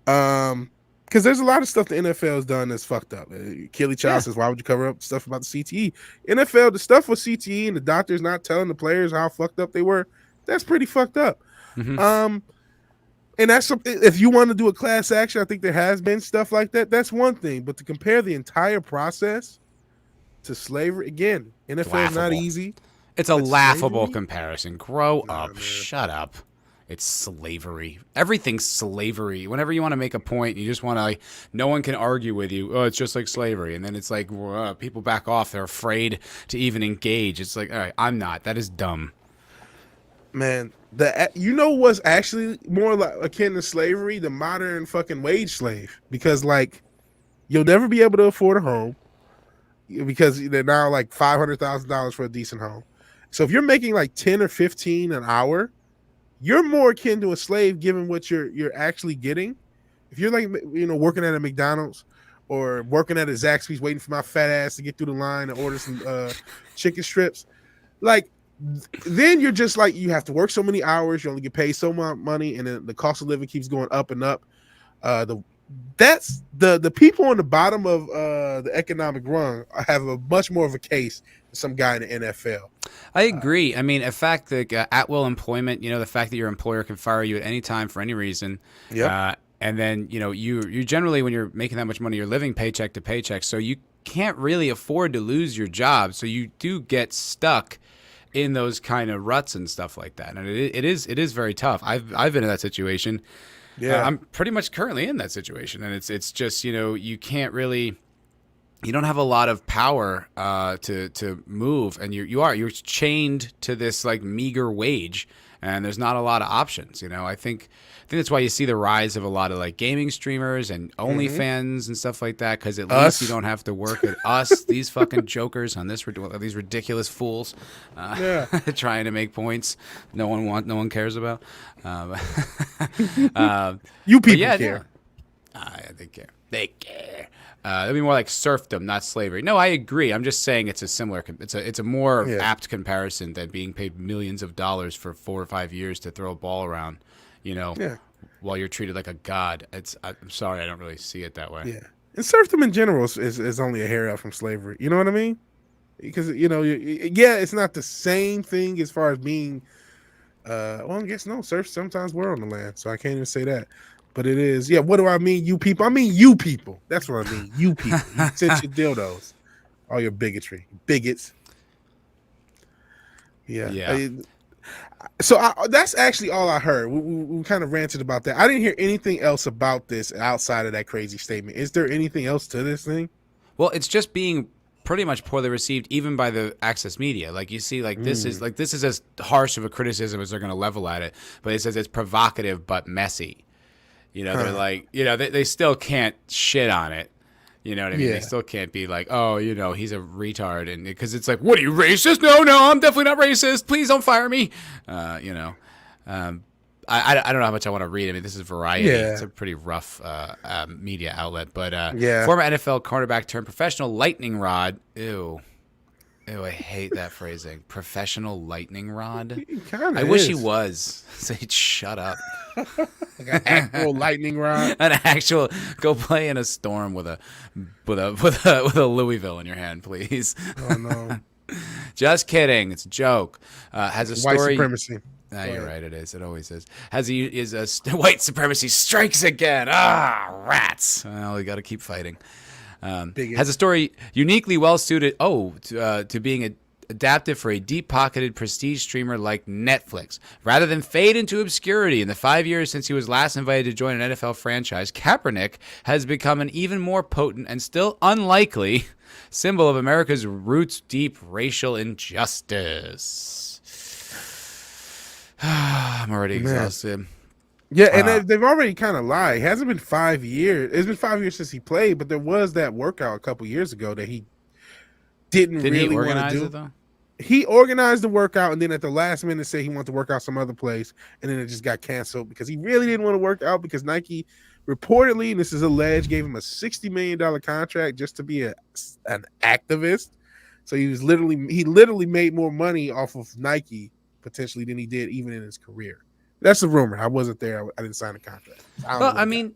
B: Because there's a lot of stuff the NFL has done that's fucked up. Kelly Child says, why would you cover up stuff about the CTE? NFL, the stuff with CTE and the doctors not telling the players how fucked up they were, that's pretty fucked up. Mm-hmm. And that's something, if you want to do a class action, I think there has been stuff like that. That's one thing. But to compare the entire process to slavery, again, NFL is not easy.
A: It's a laughable comparison. Grow up. Man. Shut up. It's slavery. Everything's slavery. Whenever you want to make a point, you just want to, like, no one can argue with you. Oh, it's just like slavery. And then it's like, people back off. They're afraid to even engage. It's like, all right, I'm not. That is dumb.
B: Man, you know what's actually more like akin to slavery? The modern fucking wage slave. Because, like, you'll never be able to afford a home because they're now like $500,000 for a decent home. So if you're making like 10 or 15 an hour, you're more akin to a slave given what you're actually getting. If you're like, working at a McDonald's or working at a Zaxby's waiting for my fat ass to get through the line and order some chicken strips, like, then you're just like, you have to work so many hours, you only get paid so much money, and then the cost of living keeps going up and up. That's the people on the bottom of the economic rung have a much more of a case than some guy in the NFL.
A: I agree. I mean, a fact that at will employment, the fact that your employer can fire you at any time for any reason.
B: Yep.
A: And then, you generally, when you're making that much money, you're living paycheck to paycheck. So you can't really afford to lose your job. So you do get stuck in those kind of ruts and stuff like that. And it is very tough. I've been in that situation.
B: Yeah.
A: I'm pretty much currently in that situation. And it's just, you can't really, you don't have a lot of power to move, and you're chained to this like meager wage, and there's not a lot of options. I think that's why you see the rise of a lot of like gaming streamers and OnlyFans and stuff like that, because at least you don't have to work at us, these fucking jokers on these ridiculous fools trying to make points no one cares about.
B: You people care.
A: They care. They care. It'd be more like serfdom, not slavery. No, I agree. I'm just saying it's a more apt comparison than being paid millions of dollars for 4 or 5 years to throw a ball around, while you're treated like a god. I'm sorry, I don't really see it that way.
B: Yeah, and serfdom in general is only a hair out from slavery. You know what I mean? Because it's not the same thing as far as being. I guess no, serfs sometimes were on the land, so I can't even say that. But it is, what do I mean, you people? I mean, you people. That's what I mean, you people. You sit your dildos. All your bigotry. Bigots. Yeah. So that's actually all I heard. We kind of ranted about that. I didn't hear anything else about this outside of that crazy statement. Is there anything else to this thing?
A: Well, it's just being pretty much poorly received even by the access media. Like, you see, this is as harsh of a criticism as they're going to level at it, but it says it's provocative but messy. They're like, they still can't shit on it. You know what I mean?
B: Yeah.
A: They still can't be like, oh, he's a retard. And because it's like, what are you, racist? No, I'm definitely not racist. Please don't fire me. I don't know how much I want to read. I mean, this is Variety.
B: Yeah.
A: It's a pretty rough media outlet. But
B: Yeah.
A: former NFL cornerback turned professional lightning rod. Ew, I hate that phrasing. Professional lightning rod. I wish he was. So he'd shut up.
B: Like an actual lightning rod.
A: An actual, go play in a storm with a Louisville in your hand, please.
B: Oh no.
A: Just kidding. It's a joke. Has a story.
B: White supremacy.
A: No, you're right. It is. It always is. White supremacy strikes again. Rats. Well, we got to keep fighting. Has a story uniquely well suited to being adapted for a deep-pocketed prestige streamer like Netflix. Rather than fade into obscurity in the 5 years since he was last invited to join an NFL franchise, Kapernick has become an even more potent and still unlikely symbol of America's roots-deep racial injustice. I'm already exhausted.
B: Yeah, and they've already kind of lied. It hasn't been 5 years. It's been 5 years since he played, but there was that workout a couple years ago that he didn't really want to do.
A: It, though?
B: He organized the workout, and then at the last minute said he wanted to work out some other place, and then it just got canceled because he really didn't want to work out because Nike reportedly, and this is alleged, gave him a $60 million contract just to be an activist. So he literally made more money off of Nike potentially than he did even in his career. That's a rumor. I wasn't there. I didn't sign a contract.
A: I mean,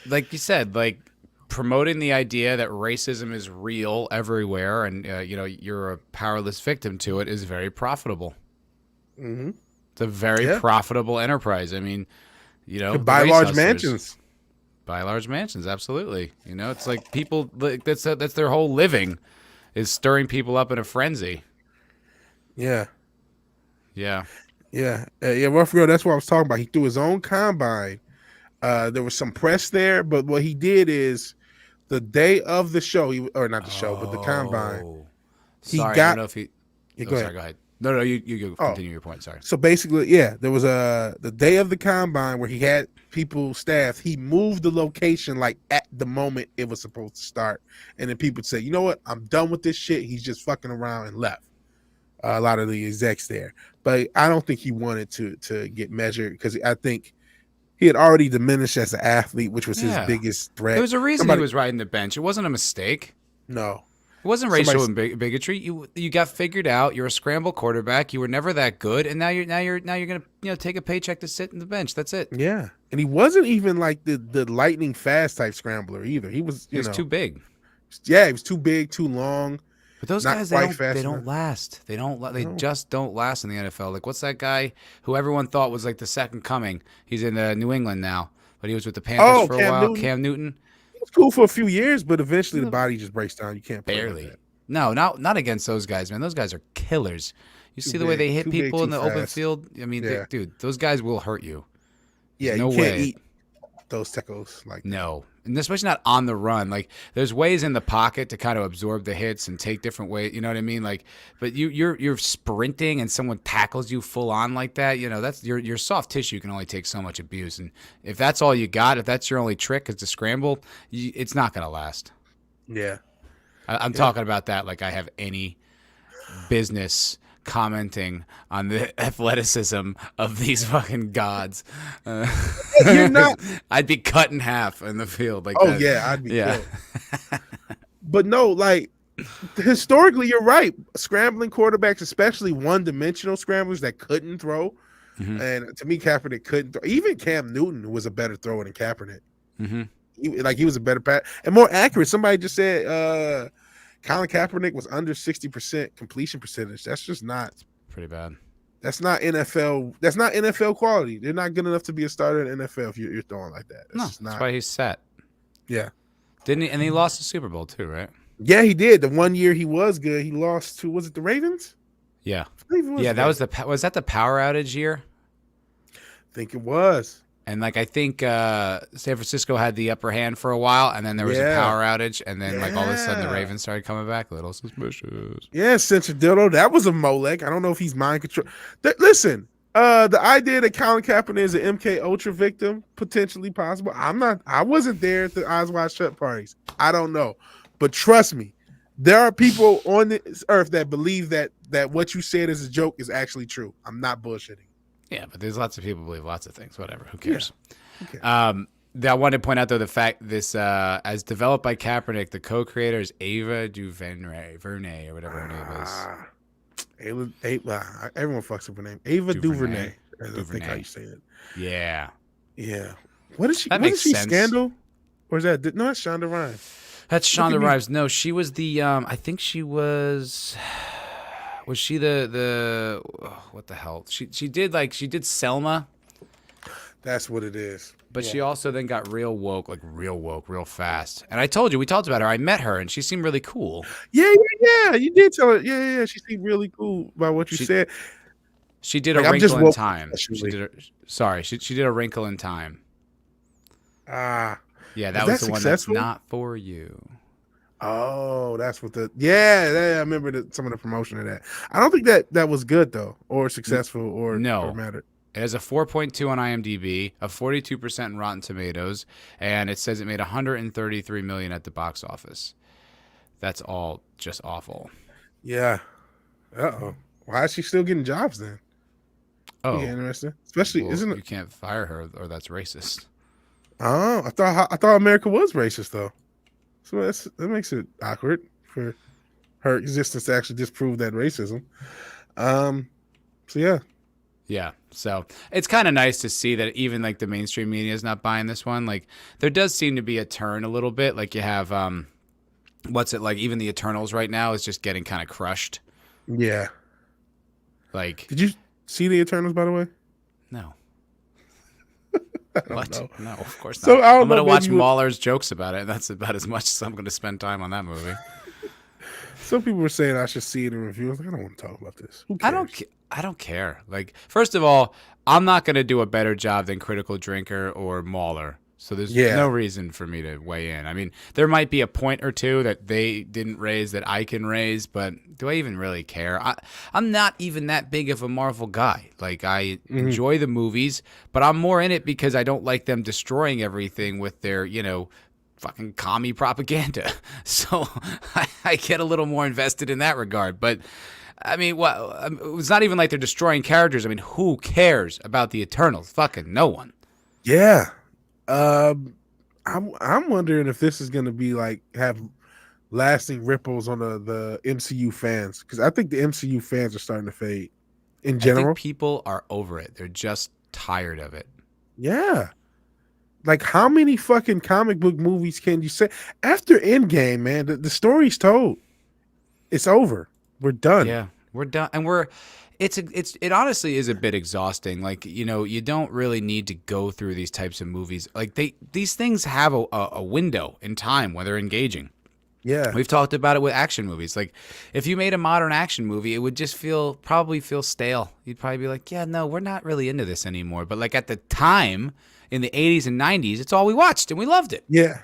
A: like you said, like promoting the idea that racism is real everywhere and, you're a powerless victim to it is very profitable.
B: Mm-hmm.
A: It's a very profitable enterprise. I mean,
B: buy large mansions.
A: Buy large mansions. Absolutely. It's like people, that's their whole living is stirring people up in a frenzy.
B: Yeah.
A: Yeah.
B: Rough Girl, that's what I was talking about. He threw his own combine. There was some press there, but what he did is the day of the show, but the combine.
A: Sorry, I don't know if he. Go ahead. No, you continue your point. Sorry.
B: So basically, there was the day of the combine where he had staff. He moved the location like at the moment it was supposed to start, and then people said, "You know what? I'm done with this shit. He's just fucking around," and left. A lot of the execs there, but I don't think he wanted to get measured because I think he had already diminished as an athlete, which was his biggest threat.
A: There was a reason he was riding the bench. It wasn't a mistake.
B: No,
A: it wasn't racial and bigotry. You got figured out. You're a scramble quarterback. You were never that good, and now you're gonna take a paycheck to sit in the bench. That's it.
B: Yeah, and he wasn't even like the lightning fast type scrambler either. He was he was
A: too big.
B: Yeah, he was too big, too long.
A: But those
B: not
A: guys,
B: quite fast
A: they
B: enough.
A: don't last. They
B: No.
A: just don't last in the NFL. Like, what's that guy who everyone thought was like the second coming? He's in New England now, but he was with the Panthers
B: Oh,
A: for a
B: Cam
A: while.
B: Newton.
A: Cam Newton,
B: He was cool for a few years, but eventually the body just breaks down. You can't play like
A: barely.
B: that.
A: No, not against those guys, man. Those guys are killers. You
B: Too
A: see the way they
B: big,
A: hit
B: too big,
A: people in
B: too
A: the open
B: fast.
A: field. I mean,
B: Yeah,
A: dude, those guys will hurt you. There's
B: yeah. You
A: no
B: can't
A: way.
B: eat those tackles like that.
A: No, and especially not on the run. Like, there's ways in the pocket to kind of absorb the hits and take different ways. You know what I mean? Like, but you're sprinting and someone tackles you full on like that. You know, that's your soft tissue can only take so much abuse. And if that's all you got, if that's your only trick is to scramble, it's not gonna last.
B: Yeah,
A: I'm talking about that like I have any business commenting on the athleticism of these fucking gods.
B: you're not.
A: I'd be cut in half in the field like
B: Oh
A: that.
B: yeah, I'd be
A: Yeah.
B: killed. But no, like historically, you're right. Scrambling quarterbacks, especially one-dimensional scramblers that couldn't throw,
A: Mhm.
B: and to me, Kaepernick couldn't throw. Even Cam Newton was a better thrower than Kaepernick.
A: Mhm.
B: He was a better pass and more accurate. Somebody just said Colin Kaepernick was under 60% completion percentage. That's just not.
A: Pretty bad.
B: That's not NFL. That's not NFL quality. They're not good enough to be a starter in NFL if you're throwing like that.
A: No,
B: Just
A: that's
B: not.
A: why he's set.
B: Yeah.
A: Didn't he? And he lost the Super Bowl too, right?
B: Yeah, he did. The 1 year he was good, he lost to, was it the Ravens?
A: Yeah.
B: I believe it was
A: Yeah,
B: the
A: that was
B: Ravens.
A: was that the power outage year?
B: I think it was.
A: And like I think San Francisco had the upper hand for a while, and then there was a
B: Yeah.
A: power outage, and then like all of a sudden the
B: Yeah.
A: Ravens started coming back. A little suspicious.
B: Yeah, Censor Dildo. That was a Molek. I don't know if he's mind control. Listen, the idea that Colin Kaepernick is an MK Ultra victim, potentially possible. I wasn't there at the Eyes Wide Shut parties. I don't know. But trust me, there are people on this earth that believe that what you said is a joke is actually true. I'm not bullshitting.
A: Yeah, but there's lots of people who believe lots of things. Whatever. Who cares?
B: Okay.
A: I wanted to point out though the fact this as developed by Kaepernick, the co-creator is Ava DuVernay or whatever her name is.
B: Everyone fucks up her name. Ava
A: DuVernay.
B: DuVernay. I think how you say it.
A: Yeah.
B: Yeah. What is she?
A: That
B: What
A: makes
B: is she?
A: sense.
B: Scandal? Or is that? No, that's Shonda Rhimes.
A: That's
B: Look at
A: Shonda
B: me.
A: Rhimes. No, she was the I think she was she the what the hell? She did Selma,
B: That's what it is.
A: but she also then got real woke, real fast. And I told you, we talked about her. I met her and she seemed really cool.
B: Yeah. You did tell her. Yeah. She seemed really cool about what you said.
A: She did
B: Like,
A: a
B: I'm just
A: wrinkle in
B: woke
A: time.
B: professionally.
A: She did a wrinkle in time.
B: Ah.
A: Yeah, that
B: Was
A: was
B: that
A: the one
B: successful?
A: that's not for you.
B: Oh, that's what the. Yeah. I remember some of the promotion of that. I don't think that was good though, or successful, or
A: No.
B: or mattered.
A: It has a 4.2 on IMDb, a 42% in Rotten Tomatoes, and it says it made 133 million at the box office. That's all just awful.
B: Yeah. Uh-oh. Why is she still getting jobs then?
A: Oh,
B: Yeah, interesting. Especially,
A: well,
B: isn't it?
A: you can't fire her, or that's racist.
B: Oh, I thought America was racist though. So that makes it awkward for her existence to actually disprove that racism. So yeah.
A: Yeah, so it's kind of nice to see that even like the mainstream media is not buying this one. Like there does seem to be a turn a little bit. Like you have what's it like? Even the Eternals right now is just getting kind of crushed.
B: Yeah.
A: Like
B: Did you see the Eternals, by the way?
A: no,
B: I don't
A: what?
B: know.
A: No, of course not.
B: So, I don't
A: I'm gonna
B: know,
A: watch
B: maybe you-
A: Mahler's jokes about it. And that's about as much as I'm gonna spend time on that movie.
B: Some people were saying I should see it in review. I was like, I don't want to talk about this. Who cares?
A: I don't care. Like, first of all, I'm not going to do a better job than Critical Drinker or Mahler. So there's no reason for me to weigh in. I mean, there might be a point or two that they didn't raise that I can raise, but do I even really care? I'm not even that big of a Marvel guy. Like, I enjoy the movies, but I'm more in it because I don't like them destroying everything with their, fucking commie propaganda. So I get a little more invested in that regard. But I mean, it's not even like they're destroying characters. I mean, who cares about the Eternals? Fucking no one.
B: Yeah. I'm wondering if this is going to be like have lasting ripples on the MCU fans, because I think the MCU fans are starting to fade in general.
A: I think people are over it. They're just tired of it.
B: Yeah. Like, how many fucking comic book movies can you say after Endgame, man? The story's told. It's over. We're done.
A: Yeah, we're done, and it honestly is a bit exhausting. Like, you don't really need to go through these types of movies. Like these things have a window in time when they're engaging.
B: Yeah.
A: We've talked about it with action movies. Like, if you made a modern action movie, it would just probably feel stale. You'd probably be like, yeah, no, we're not really into this anymore. But like at the time in the 80s and 90s, it's all we watched and we loved it.
B: Yeah.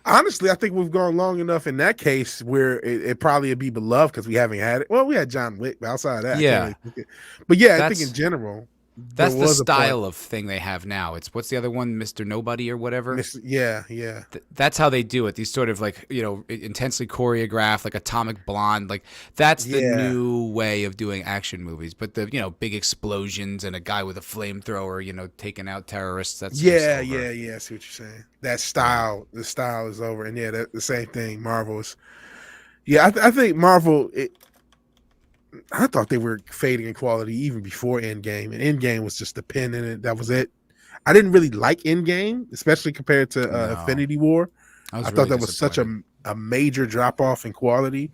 B: Honestly, I think we've gone long enough in that case where it probably would be beloved because we haven't had it. Well, we had John Wick, but outside of that, I
A: Yeah.
B: can't really think it. But yeah, I think
A: That's
B: in general,
A: that's
B: there
A: the
B: was a point.
A: style of thing they have now. It's what's the other one, Mr. Nobody or whatever?
B: Yeah, yeah.
A: That's how they do it. These sort of like, intensely choreographed, like Atomic Blonde. Like that's the
B: Yeah.
A: new way of doing action movies. But the, big explosions and a guy with a flamethrower, taking out terrorists. That's just
B: Yeah,
A: over.
B: yeah. I see what you're saying. That style, the style is over. And yeah, the same thing. Marvel's. Yeah, I think Marvel. I thought they were fading in quality even before Endgame, and Endgame was just the pin in it. That was it. I didn't really like Endgame, especially compared to
A: No.
B: Infinity War. I
A: really
B: thought that was such a major drop off in quality.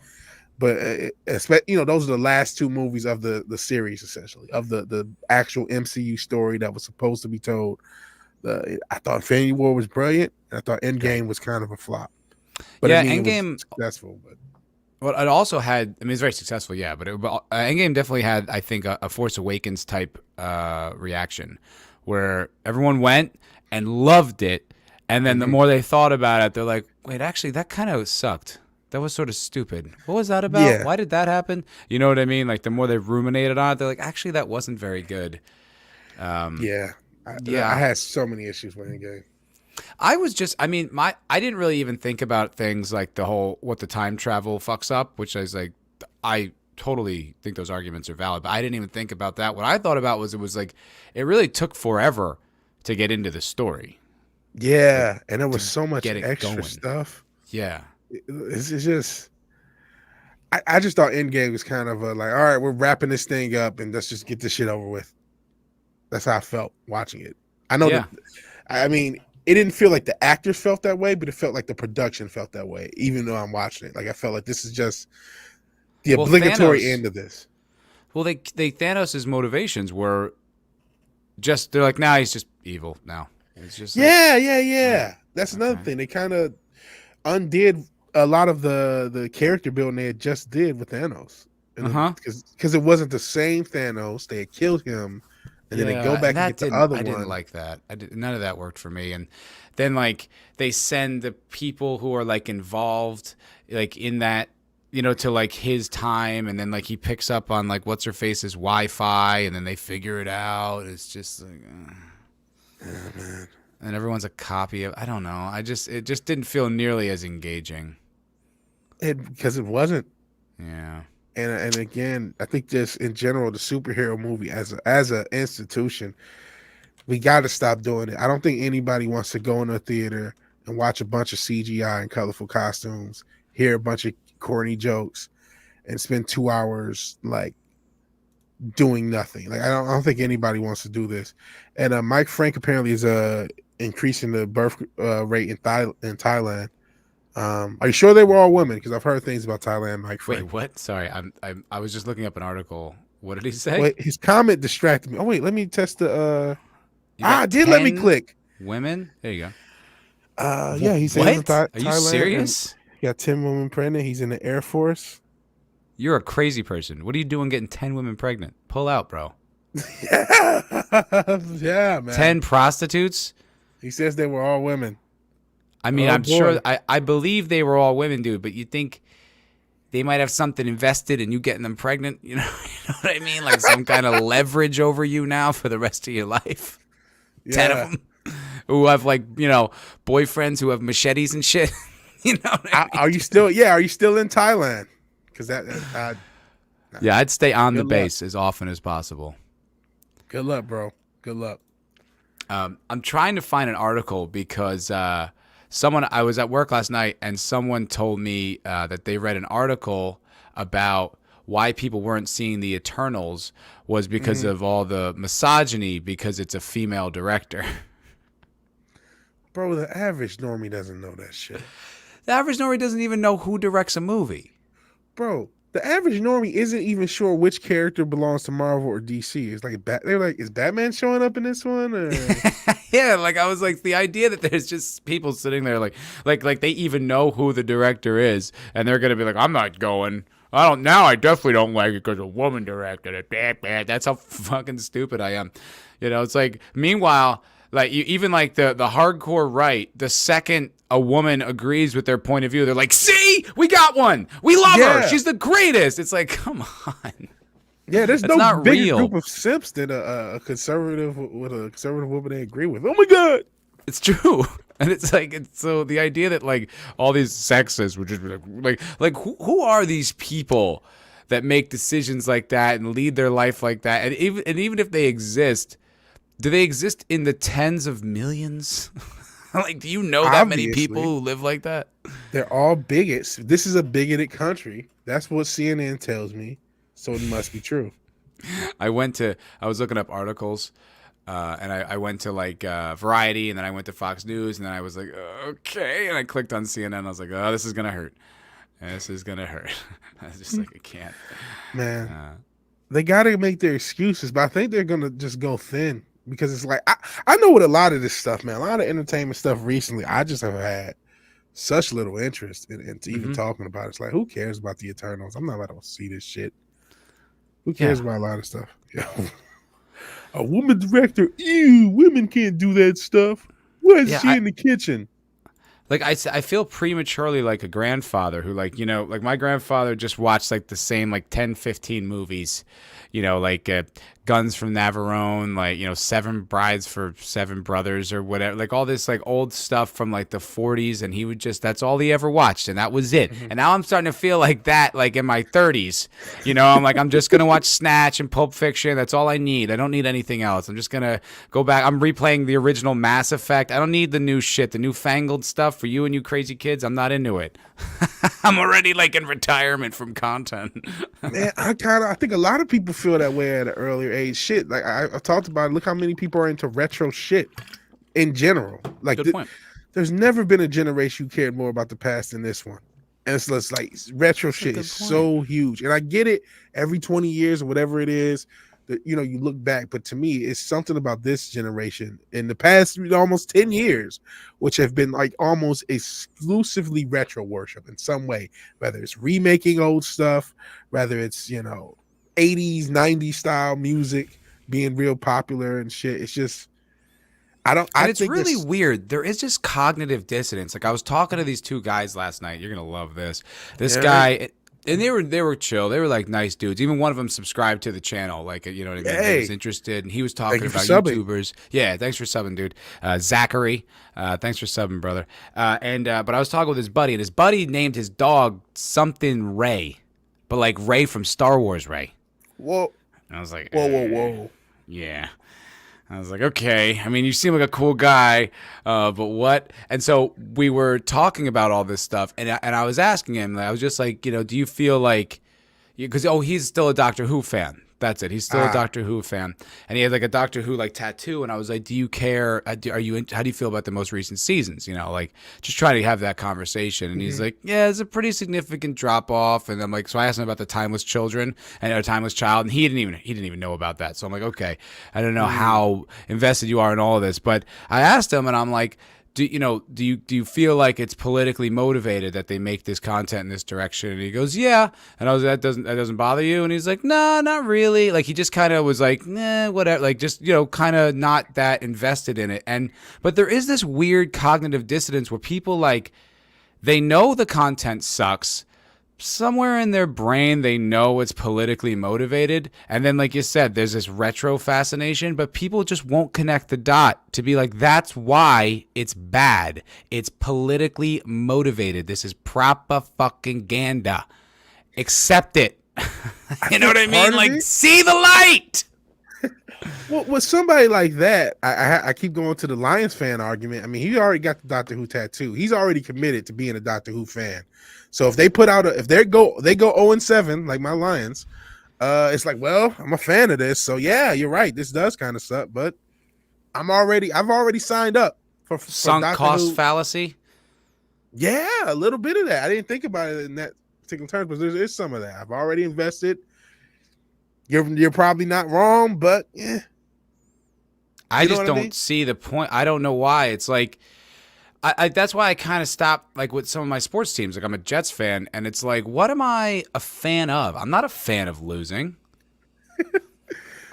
B: But those are the last two movies of the series, essentially, of the actual MCU story that was supposed to be told. I thought Infinity War was brilliant, and I thought Endgame was kind of a flop. But
A: yeah,
B: it
A: Endgame
B: was successful. But
A: well, it also had. I mean, it's very successful, yeah. But Endgame definitely had, I think, a Force Awakens type reaction, where everyone went and loved it, and then the more they thought about it, they're like, "Wait, actually, that kind of sucked. That was sort of stupid. What was that about?
B: Yeah.
A: Why did that happen? You know what I mean? Like the more they ruminated on it, they're like, actually, that wasn't very good."
B: yeah,
A: Yeah.
B: I had so many issues with Endgame.
A: I didn't really even think about things like what the time travel fucks up, which is like, I totally think those arguments are valid, but I didn't even think about that. What I thought about was it really took forever to get into the story.
B: Yeah, and there was so much
A: get it
B: extra
A: going.
B: stuff.
A: Yeah.
B: It's just, I just thought Endgame was kind of like, all right, we're wrapping this thing up and let's just get this shit over with. That's how I felt watching it. I know
A: Yeah.
B: I mean, it didn't feel like the actors felt that way, but it felt like the production felt that way, even though I'm watching it. Like I felt like this is just the obligatory end of this.
A: Well, Thanos' motivations were just, they're like, nah, he's just evil now. It's just
B: Yeah. That's another thing. They kind of undid a lot of the character building they had just did with Thanos. Because it wasn't the same Thanos. They had killed him, and then they go back and get the other one.
A: I didn't like that. None of that worked for me. And then like they send the people who are like involved, like in that, to like his time, and then like he picks up on like what's her face's Wi-Fi, and then they figure it out. It's just like,
B: man.
A: And everyone's a copy of. I don't know. It just didn't feel nearly as engaging.
B: Because it wasn't.
A: Yeah.
B: And again, I think just in general, the superhero movie as an institution, we got to stop doing it. I don't think anybody wants to go in a theater and watch a bunch of CGI and colorful costumes, hear a bunch of corny jokes, and spend 2 hours like doing nothing. Like I don't think anybody wants to do this. And Mike Frank apparently is increasing the birth rate in Thailand. Are you sure they were all women? Because I've heard things about Thailand, Mike Frank.
A: Wait, what? Sorry, I was just looking up an article. What did he say?
B: Wait, his comment distracted me. Oh wait, let me test the. Let me click.
A: Women. There you go.
B: Yeah, he says
A: what? Are you serious?
B: He got 10 women pregnant. He's in the Air Force.
A: You're a crazy person. What are you doing getting 10 women pregnant? Pull out, bro.
B: Yeah, man.
A: 10 prostitutes?
B: He says they were all women.
A: I mean, I'm sure, I believe they were all women, dude, but you think they might have something invested in you getting them pregnant? You know what I mean? Like some kind of leverage over you now for the rest of your life.
B: Yeah.
A: 10 of them who have like, boyfriends who have machetes and shit. You know what I mean?
B: Are you still in Thailand? Because
A: yeah, I'd stay on the base as often as possible.
B: Good luck, bro. Good luck.
A: I'm trying to find an article because I was at work last night and someone told me that they read an article about why people weren't seeing the Eternals was because of all the misogyny because it's a female director.
B: Bro, the average normie doesn't know that shit.
A: The average normie doesn't even know who directs a movie.
B: Bro, the average normie isn't even sure which character belongs to Marvel or DC. It's like they're like, is Batman showing up in this one? Or
A: Yeah, like I was like the idea that there's just people sitting there like they even know who the director is, and they're gonna be like, I'm not going. I don't now. I definitely don't like it because a woman directed it. That's how fucking stupid I am. It's like meanwhile, like even like the hardcore right, the second a woman agrees with their point of view, they're like, see, we got one. We love her. She's the greatest. It's like, come on.
B: Yeah, there's
A: That's
B: no
A: not
B: bigger
A: real.
B: group of simps than a conservative with a conservative woman they agree with. Oh my god,
A: It's true. And it's like so the idea that like all these sexists would just be like who are these people that make decisions like that and lead their life like that? And even if they exist, do they exist in the tens of millions? Like, do you know that many people who live like that?
B: They're all bigots. This is a bigoted country. That's what CNN tells me. So it must be true.
A: I was looking up articles, and I went to like Variety, and then I went to Fox News, and then I was like, okay, and I clicked on CNN. I was like, oh, this is gonna hurt. This is gonna hurt. I was just like, I can't.
B: Man, they got to make their excuses, but I think they're gonna just go thin because it's like I know what a lot of this stuff, man. A lot of entertainment stuff recently. I just have had such little interest in even talking about it. It's like, who cares about the Eternals? I'm not about to see this shit. Who cares about a lot of stuff? A woman director, ew, women can't do that stuff. Why is she in the kitchen?
A: Like I feel prematurely like a grandfather who like my grandfather just watched like the same like 10, 15 movies, like Guns from Navarone, like, Seven Brides for Seven Brothers or whatever, like all this like old stuff from like the 40s. And he would that's all he ever watched. And that was it. And now I'm starting to feel like that, like in my 30s, I'm like, I'm just going to watch Snatch and Pulp Fiction. That's all I need. I don't need anything else. I'm just going to go back. I'm replaying the original Mass Effect. I don't need the new shit, the newfangled stuff for you and you crazy kids. I'm not into it. I'm already like in retirement from content.
B: Man, I think a lot of people feel that way at an earlier age. Shit, like I've talked about it. Look how many people are into retro shit in general. Like,
A: Good point.
B: There's never been a generation who cared more about the past than this one. And it's just like retro shit is so huge. And I get it, every 20 years or whatever it is, that you look back. But to me, it's something about this generation in the past almost 10 years, which have been like almost exclusively retro worship in some way, whether it's remaking old stuff, whether it's 80s, 90s style music being real popular and shit. It's just
A: it's really weird. There is just cognitive dissonance. Like I was talking to these two guys last night. You're gonna love this. This guy, and they were chill. They were like nice dudes. Even one of them subscried to the channel. Like you know what I mean. He was interested, and he was talking about YouTubers. Yeah, thanks for subbing, dude. Zachary, thanks for subbing, brother. But I was talking with his buddy, and his buddy named his dog something Ray, but like Ray from Star Wars Ray.
B: Whoa.
A: And I was like,
B: whoa.
A: Yeah. I was like, okay. I mean, you seem like a cool guy, but what? And so we were talking about all this stuff, and I was asking him, I was just like, do you feel like, because he's still a Doctor Who fan. That's it. He's still a Doctor Who fan, and he had like a Doctor Who like tattoo. And I was like, "Do you care? How do you feel about the most recent seasons? Like just try to have that conversation." And he's like, "Yeah, it's a pretty significant drop off." And I'm like, so I asked him about the Timeless Children and a Timeless Child, and he didn't even know about that. So I'm like, okay, I don't know how invested you are in all of this, but I asked him, and I'm like, do you feel like it's politically motivated that they make this content in this direction? And he goes, yeah. And I was like, that doesn't bother you? And he's like, no, not really. Like he just kind of was like, nah, whatever. Like just, kind of not that invested in it. But there is this weird cognitive dissonance where people like, they know the content sucks. Somewhere in their brain, they know it's politically motivated. And then, like you said, there's this retro fascination, but people just won't connect the dot to be like, that's why it's bad. It's politically motivated. This is propaganda. Accept it. You know what I mean? Like, see the light.
B: Well, with somebody like that, I keep going to the Lions fan argument. I mean, he already got the Doctor Who tattoo. He's already committed to being a Doctor Who fan. So if they put out if they go 0-7 like my Lions, it's like, well, I'm a fan of this. So yeah, you're right. This does kind of suck, but I've already signed up for
A: sunk
B: Doctor
A: cost
B: Who.
A: fallacy.
B: Yeah, a little bit of that. I didn't think about it in that particular terms, but there is some of that. I've already invested. You're probably not wrong, but yeah.
A: I just don't see the point. I don't know why. It's like I that's why I kind of stopped like with some of my sports teams. Like I'm a Jets fan, and it's like, what am I a fan of? I'm not a fan of losing.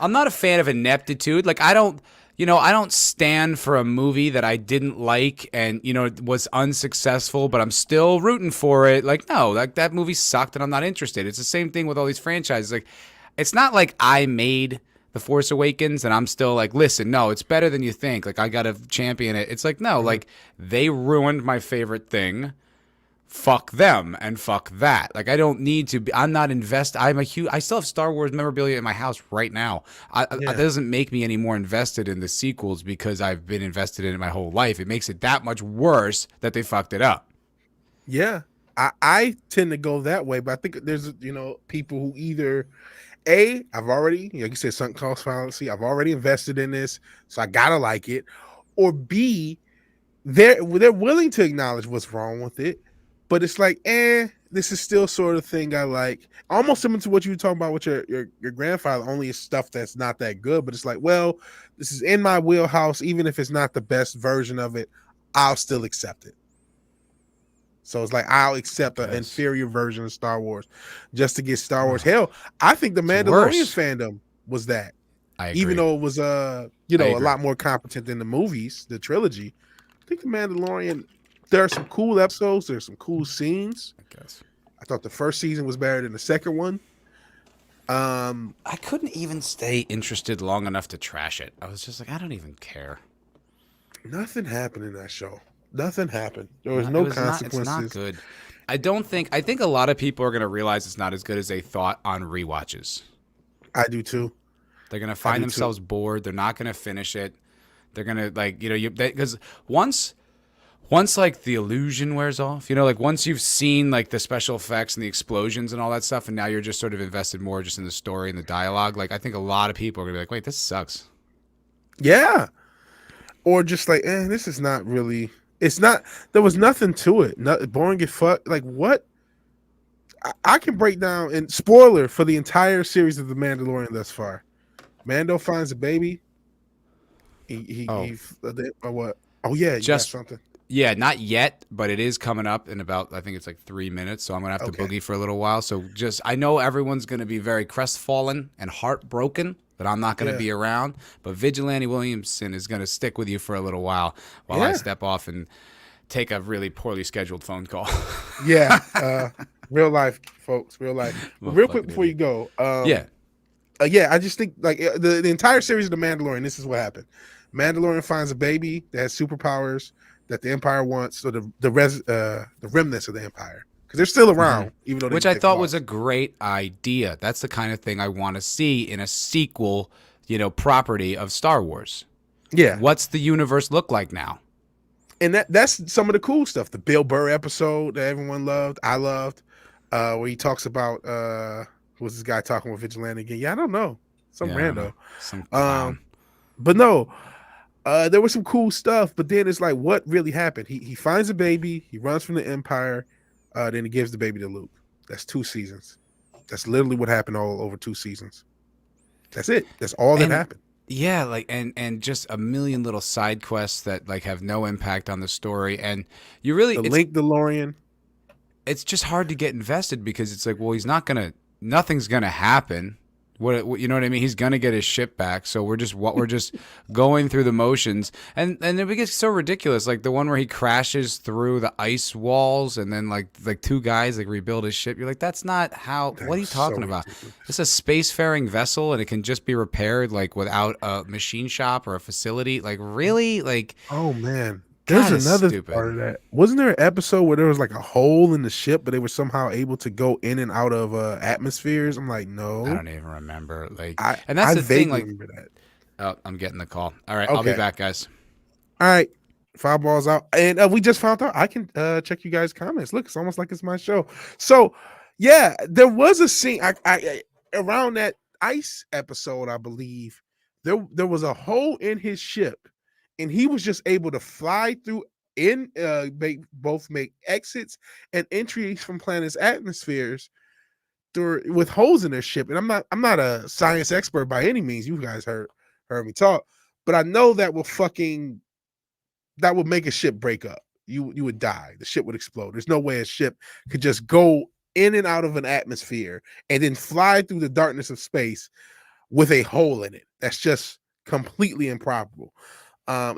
A: I'm not a fan of ineptitude. Like I don't stand for a movie that I didn't like and was unsuccessful, but I'm still rooting for it. Like no, like that movie sucked and I'm not interested. It's the same thing with all these franchises. Like it's not like I made The Force Awakens and I'm still like, listen, no, it's better than you think. Like I got to champion it. It's like, no, like they ruined my favorite thing. Fuck them and fuck that. Like I don't need to be. I'm not invested. I still have Star Wars memorabilia in my house right now. That doesn't make me any more invested in the sequels because I've been invested in it my whole life. It makes it that much worse that they fucked it up.
B: Yeah, I tend to go that way, but I think there's people who either I've already, like you said, sunk cost fallacy. I've already invested in this, so I gotta like it, or B, they're willing to acknowledge what's wrong with it. But it's like, this is still sort of thing I like. Almost similar to what you were talking about with your grandfather, only stuff that's not that good. But it's like, well, this is in my wheelhouse. Even if it's not the best version of it, I'll still accept it. So it's like, I'll accept an inferior version of Star Wars just to get Star Wars. Hell, I think the Mandalorian fandom was that.
A: I agree.
B: Even though it was, a lot more competent than the movies, the trilogy. I think the Mandalorian... There are some cool episodes. There's some cool scenes. I thought the first season was better than the second one.
A: I couldn't even stay interested long enough to trash it. I was just like, I don't even care.
B: Nothing happened in that show. Nothing happened. There was no consequences.
A: It's not good. I think a lot of people are going to realize it's not as good as they thought on rewatches.
B: I do too.
A: They're going to find themselves bored. They're not going to finish it. They're going to because once like the illusion wears off, like once you've seen like the special effects and the explosions and all that stuff, and now you're just sort of invested more just in the story and the dialogue. Like I think a lot of people are gonna be like, wait, this sucks.
B: Yeah. Or just like, this is not really. It's not. There was nothing to it. Not boring as fuck. Like what? I can break down and spoiler for the entire series of The Mandalorian thus far. Mando finds a baby. What? Oh yeah, you got something.
A: Yeah, not yet, but it is coming up in about, I think it's like 3 minutes, so I'm going to have to boogie for a little while. So I know everyone's going to be very crestfallen and heartbroken that I'm not going to be around, but Vigilante Williamson is going to stick with you for a little while I step off and take a really poorly scheduled phone call.
B: Real life, folks, real life. Real quick before you go. I just think like the entire series of The Mandalorian, this is what happened. Mandalorian finds a baby that has superpowers that the Empire wants, so the remnants of the Empire, because they're still around, even though
A: which I thought was a great idea. That's the kind of thing I want to see in a sequel, property of Star Wars.
B: Yeah,
A: what's the universe look like now?
B: And that's some of the cool stuff. The Bill Burr episode that everyone loved, I loved, where he talks about who's this guy talking with Vigilante again? Yeah, I don't know, some rando,
A: some clown.
B: But no. There was some cool stuff, but then it's like, what really happened? He finds a baby, he runs from the Empire, then he gives the baby to Luke. That's 2 seasons. That's literally what happened all over 2 seasons. That's it. That's all that happened.
A: Yeah, like and just a million little side quests that like have no impact on the story, and you really
B: Link DeLorean.
A: It's just hard to get invested because it's like, well, nothing's gonna happen. What you know what I mean? He's gonna get his ship back, so we're just going through the motions, and it gets so ridiculous. Like the one where he crashes through the ice walls, and then like 2 guys like rebuild his ship. You're like, that's not how. What are you talking about? It's a spacefaring vessel, and it can just be repaired like without a machine shop or a facility. Like really, like
B: oh man. There's another part of that. Wasn't there an episode where there was like a hole in the ship, but they were somehow able to go in and out of atmospheres? I'm like, no.
A: I don't even remember. And that's the thing. Like,
B: remember that.
A: Oh, I'm getting the call. All right, I'll be back, guys.
B: All right, Foulball's out, and we just found out I can check you guys' comments. Look, it's almost like it's my show. So, yeah, there was a scene I around that ice episode, I believe. There was a hole in his ship. And he was just able to fly through both make exits and entries from planets' atmospheres through with holes in their ship. And I'm not a science expert by any means. You guys heard me talk, but I know that would make a ship break up. You would die. The ship would explode. There's no way a ship could just go in and out of an atmosphere and then fly through the darkness of space with a hole in it. That's just completely improbable. Not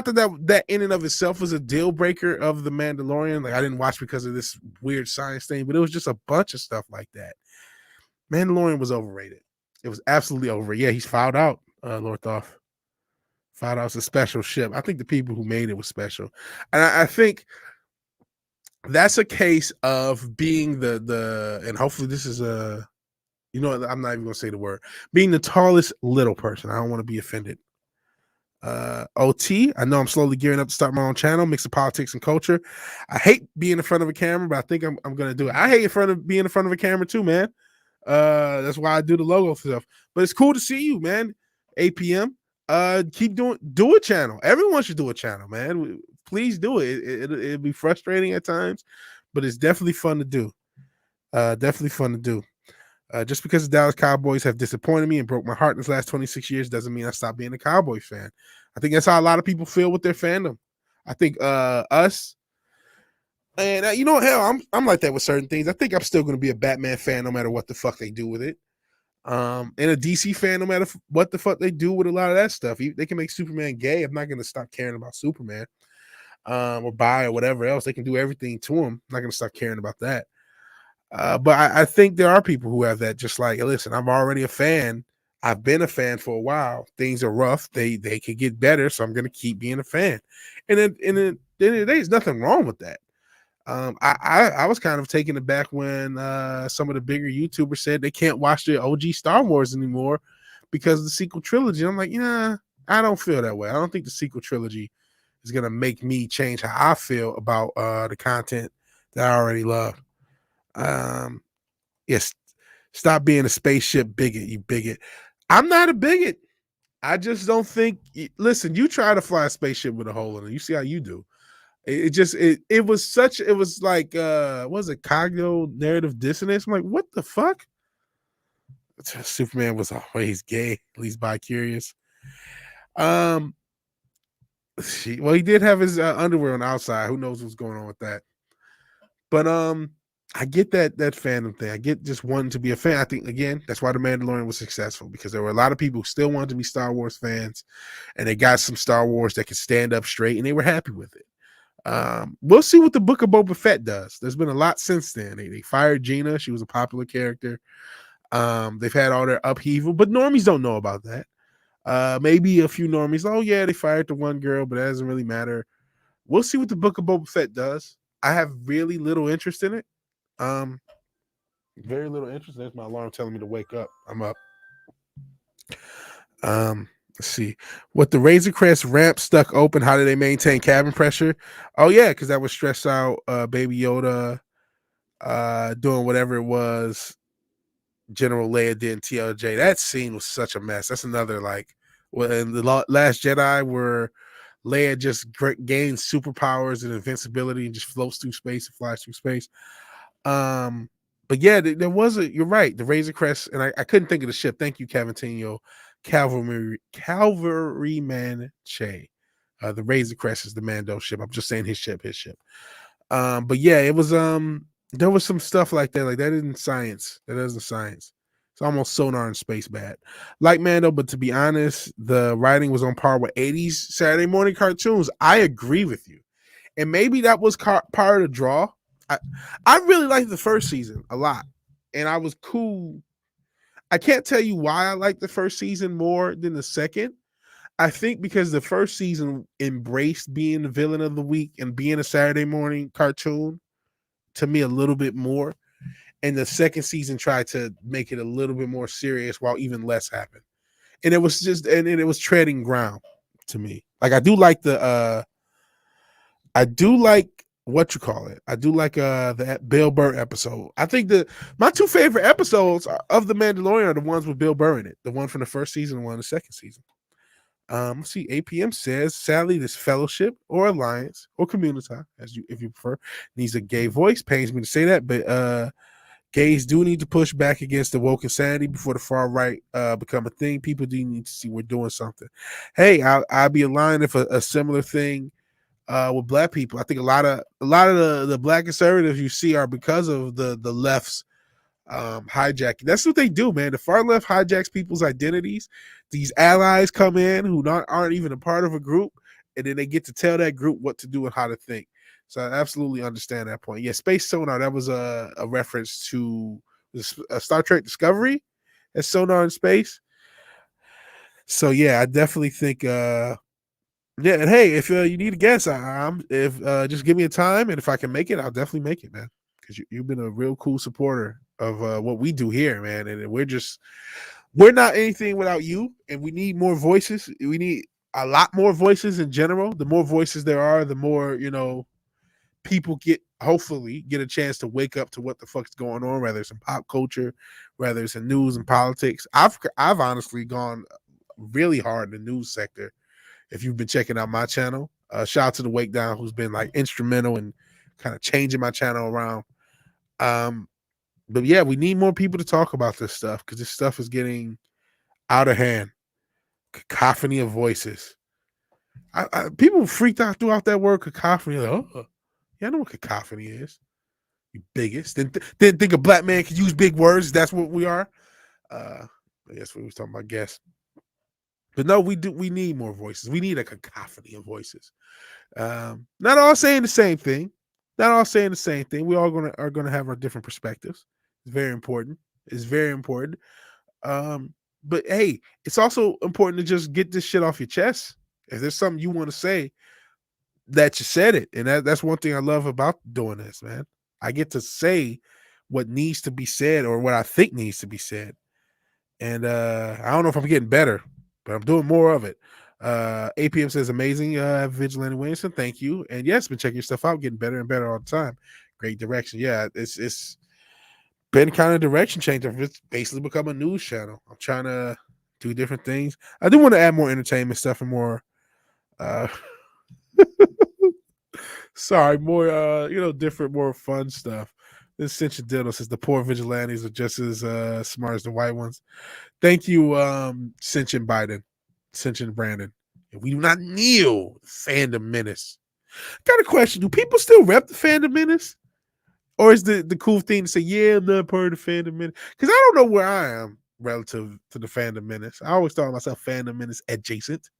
B: that in and of itself was a deal breaker of the Mandalorian. Like I didn't watch because of this weird science thing, but it was just a bunch of stuff like that. Mandalorian was overrated. It was absolutely overrated. Yeah, he's fouled out, Lord Thoth. Fouled out's a special ship. I think the people who made it was special. And I think that's a case of being the and hopefully this is a, you know, I'm not even gonna say the word, being the tallest little person. I don't want to be offended. OT, I know I'm slowly gearing up to start my own channel, mix of politics and culture. I hate being in front of a camera, but I think I'm gonna do it. I hate being in front of a camera too, man. That's why I do the logo stuff. But it's cool to see you, man. APM. Keep do a channel. Everyone should do a channel, man. Please do it. It'll be frustrating at times, but it's definitely fun to do. Definitely fun to do. Just because the Dallas Cowboys have disappointed me and broke my heart in this last 26 years doesn't mean I stopped being a Cowboys fan. I think that's how a lot of people feel with their fandom. I think us, and you know, hell, I'm like that with certain things. I think I'm still going to be a Batman fan no matter what the fuck they do with it. And a DC fan no matter what the fuck they do with a lot of that stuff. They can make Superman gay. I'm not going to stop caring about Superman, or or whatever else. They can do everything to him. I'm not going to stop caring about that. But I think there are people who have that. Just like, listen, I'm already a fan. I've been a fan for a while. Things are rough. They could get better, so I'm going to keep being a fan. And then, at the end of the day, there's nothing wrong with that. I was kind of taken aback when some of the bigger YouTubers said they can't watch the OG Star Wars anymore because of the sequel trilogy. I'm like, yeah, I don't feel that way. I don't think the sequel trilogy is going to make me change how I feel about the content that I already love. Yes, stop being a spaceship bigot, you bigot. I'm not a bigot. I just don't think. Listen, you try to fly a spaceship with a hole in it. You see how you do. It was like what was it, cognitive narrative dissonance? I'm like, what the fuck? Superman was always gay, at least bi-curious. Well, he did have his underwear on the outside. Who knows what's going on with that? But I get that fandom thing. I get just wanting to be a fan. I think, again, that's why The Mandalorian was successful, because there were a lot of people who still wanted to be Star Wars fans, and they got some Star Wars that could stand up straight, and they were happy with it. We'll see what the Book of Boba Fett does. There's been a lot since then. They fired Gina. She was a popular character. They've had all their upheaval, but normies don't know about that. Maybe a few normies, oh yeah, they fired the one girl, but that doesn't really matter. We'll see what the Book of Boba Fett does. I have really little interest in it. Very little interest. There's my alarm telling me to wake up. I'm up. Let's see. With the Razor Crest ramp stuck open, how do they maintain cabin pressure? Oh yeah, because that was stressed out Baby Yoda doing whatever it was General Leia did in TLJ. That scene was such a mess. That's another, like, in the Last Jedi, where Leia just gains superpowers and invincibility and just floats through space and flies through space. But yeah, there was you're right, the Razor Crest, and I couldn't think of the ship. Thank you, Cavatino. Cavalryman Che. The Razor Crest is the Mando ship. I'm just saying his ship. But yeah, it was there was some stuff like that. Like, that isn't science. That isn't science. It's almost Sonar in space bad. Like Mando, but to be honest, the writing was on par with 80s Saturday morning cartoons. I agree with you. And maybe that was part of the draw. I really liked the first season a lot. And I was cool. I can't tell you why I liked the first season more than the second. I think because the first season embraced being the villain of the week and being a Saturday morning cartoon to me a little bit more. And the second season tried to make it a little bit more serious while even less happened. And it was it was treading ground to me. Like, I do like what you call it. I do like the Bill Burr episode. I think my two favorite episodes of The Mandalorian are the ones with Bill Burr in it. The one from the first season and one in the second season. Let's see, APM says, sadly, this fellowship or alliance or community, if you prefer, needs a gay voice. Pains me to say that, but gays do need to push back against the woke insanity before the far right become a thing. People do need to see we're doing something. Hey, I'd be aligned if a similar thing with black people. I think a lot of the black conservatives you see are because of the left's hijacking. That's what they do, man. The far left hijacks people's identities. These allies come in who aren't even a part of a group, and then they get to tell that group what to do and how to think. So I absolutely understand that point. Yeah, space sonar. That was a reference to Star Trek Discovery as sonar in space. So yeah, I definitely think. Yeah, and hey, if you need a guest, I'm if just give me a time, and if I can make it, I'll definitely make it, man. Because you've been a real cool supporter of what we do here, man. And we're not anything without you, and we need more voices. We need a lot more voices in general. The more voices there are, the more people hopefully get a chance to wake up to what the fuck's going on, whether it's in pop culture, whether it's in news and politics. I've honestly gone really hard in the news sector. If you've been checking out my channel, shout out to the Wake Down, who's been like instrumental in kind of changing my channel around. But yeah, we need more people to talk about this stuff because this stuff is getting out of hand. Cacophony of voices. People freaked out throughout that word cacophony. Like, oh, yeah, I know what cacophony is. You biggest. Didn't think a black man could use big words. That's what we are. I guess we was talking about guests. But no, we need more voices. We need a cacophony of voices. Not all saying the same thing. Not all saying the same thing. We all are gonna have our different perspectives. It's very important. It's very important. But hey, it's also important to just get this shit off your chest. If there's something you want to say, that you said it. And that's one thing I love about doing this, man. I get to say what needs to be said or what I think needs to be said. And I don't know if I'm getting better, but I'm doing more of it. APM says amazing, Vigilante Williamson. Thank you. And yes, been checking your stuff out, getting better and better all the time. Great direction. Yeah, it's been kind of direction change. It's basically become a news channel. I'm trying to do different things. I do want to add more entertainment stuff and more more different, more fun stuff. This Cinch Diddle says the poor vigilantes are just as smart as the white ones. Thank you, Cinch and Biden, Cinch and Brandon. We do not kneel, fandom menace. Got a question. Do people still rep the fandom menace? Or is the cool thing to say, yeah, I'm not part of the fandom menace? Because I don't know where I am relative to the fandom menace. I always thought myself fandom menace adjacent.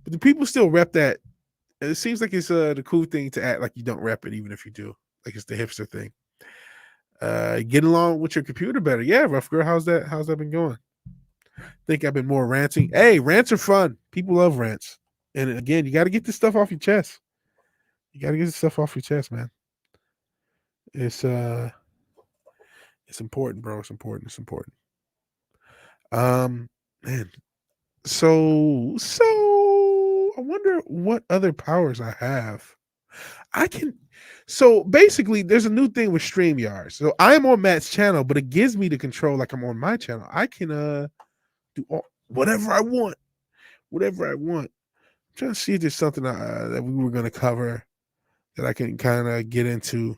B: But do people still rep that? It seems like it's the cool thing to act like you don't rep it, even if you do. Like it's the hipster thing. Getting along with your computer better. Yeah, rough girl. How's that been going? Think I've been more ranting. Hey, rants are fun. People love rants. And again, you got to get this stuff off your chest. You got to get this stuff off your chest, man. It's important, bro. It's important. It's important. Man. So I wonder what other powers I have. So basically there's a new thing with StreamYard. So I'm on Matt's channel, but it gives me the control like I'm on my channel. I can do whatever I want. Whatever I want. I'm trying to see if there's something that we were going to cover that I can kind of get into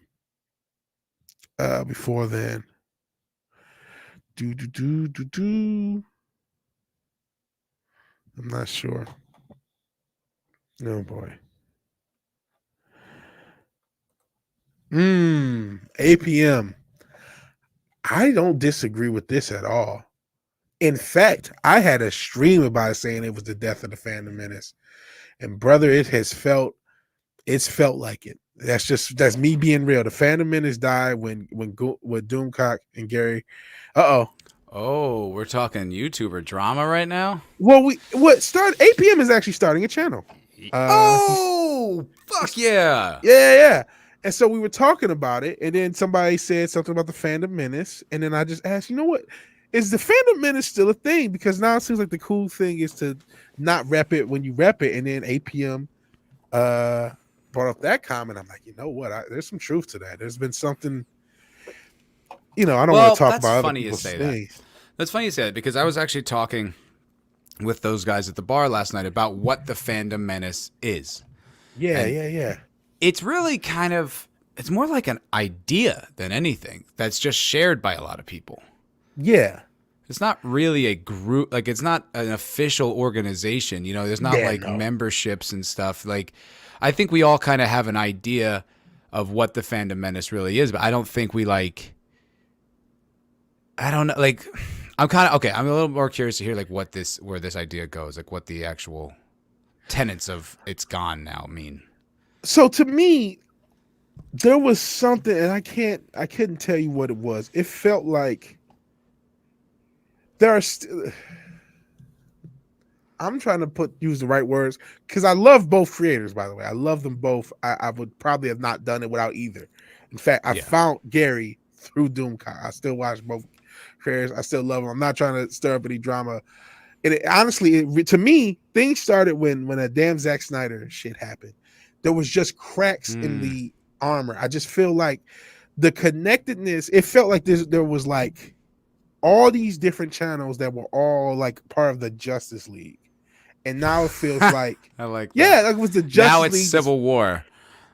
B: before then. I'm not sure. Oh boy. APM. I don't disagree with this at all. In fact, I had a stream about it saying it was the death of the fandom menace. And brother, it's felt like it. That's me being real. The fandom menace died when Doomcock and Gary.
A: Oh, we're talking YouTuber drama right now?
B: Well, APM is actually starting a channel.
A: Fuck yeah.
B: Yeah. And so we were talking about it, and then somebody said something about the fandom menace, and then I just asked, you know what? Is the fandom menace still a thing? Because now it seems like the cool thing is to not rep it when you rep it, and then APM brought up that comment. I'm like, you know what? There's some truth to that. There's been something, I don't want to talk about other people's things.
A: That's funny you say that because I was actually talking with those guys at the bar last night about what the fandom menace is.
B: Yeah,
A: And
B: yeah.
A: it's really kind of, it's more like an idea than anything that's just shared by a lot of people.
B: Yeah.
A: It's not really a group, like it's not an official organization. You know, there's not
B: Yeah,
A: like
B: no.
A: memberships and stuff. Like, I think we all kind of have an idea of what the fandom menace really is, but I don't think we like, I don't know, like, I'm kind of, okay, I'm a little more curious to hear like where this idea goes, like what the actual tenets of it's gone now mean.
B: So to me, there was something, and I couldn't tell you what it was. It felt like there are I'm trying to use the right words because I love both creators, by the way. I love them both. I would probably have not done it without either. In fact, I found Gary through Doomcock. I still watch both creators. I still love them. I'm not trying to stir up any drama. And honestly, to me, things started when that damn Zack Snyder shit happened. There was just cracks in the armor. I just feel like the connectedness, it felt like there was like all these different channels that were all like part of the Justice League. And now it feels like
A: I like that.
B: Yeah, like it was the Justice
A: now it's
B: League.
A: Civil War.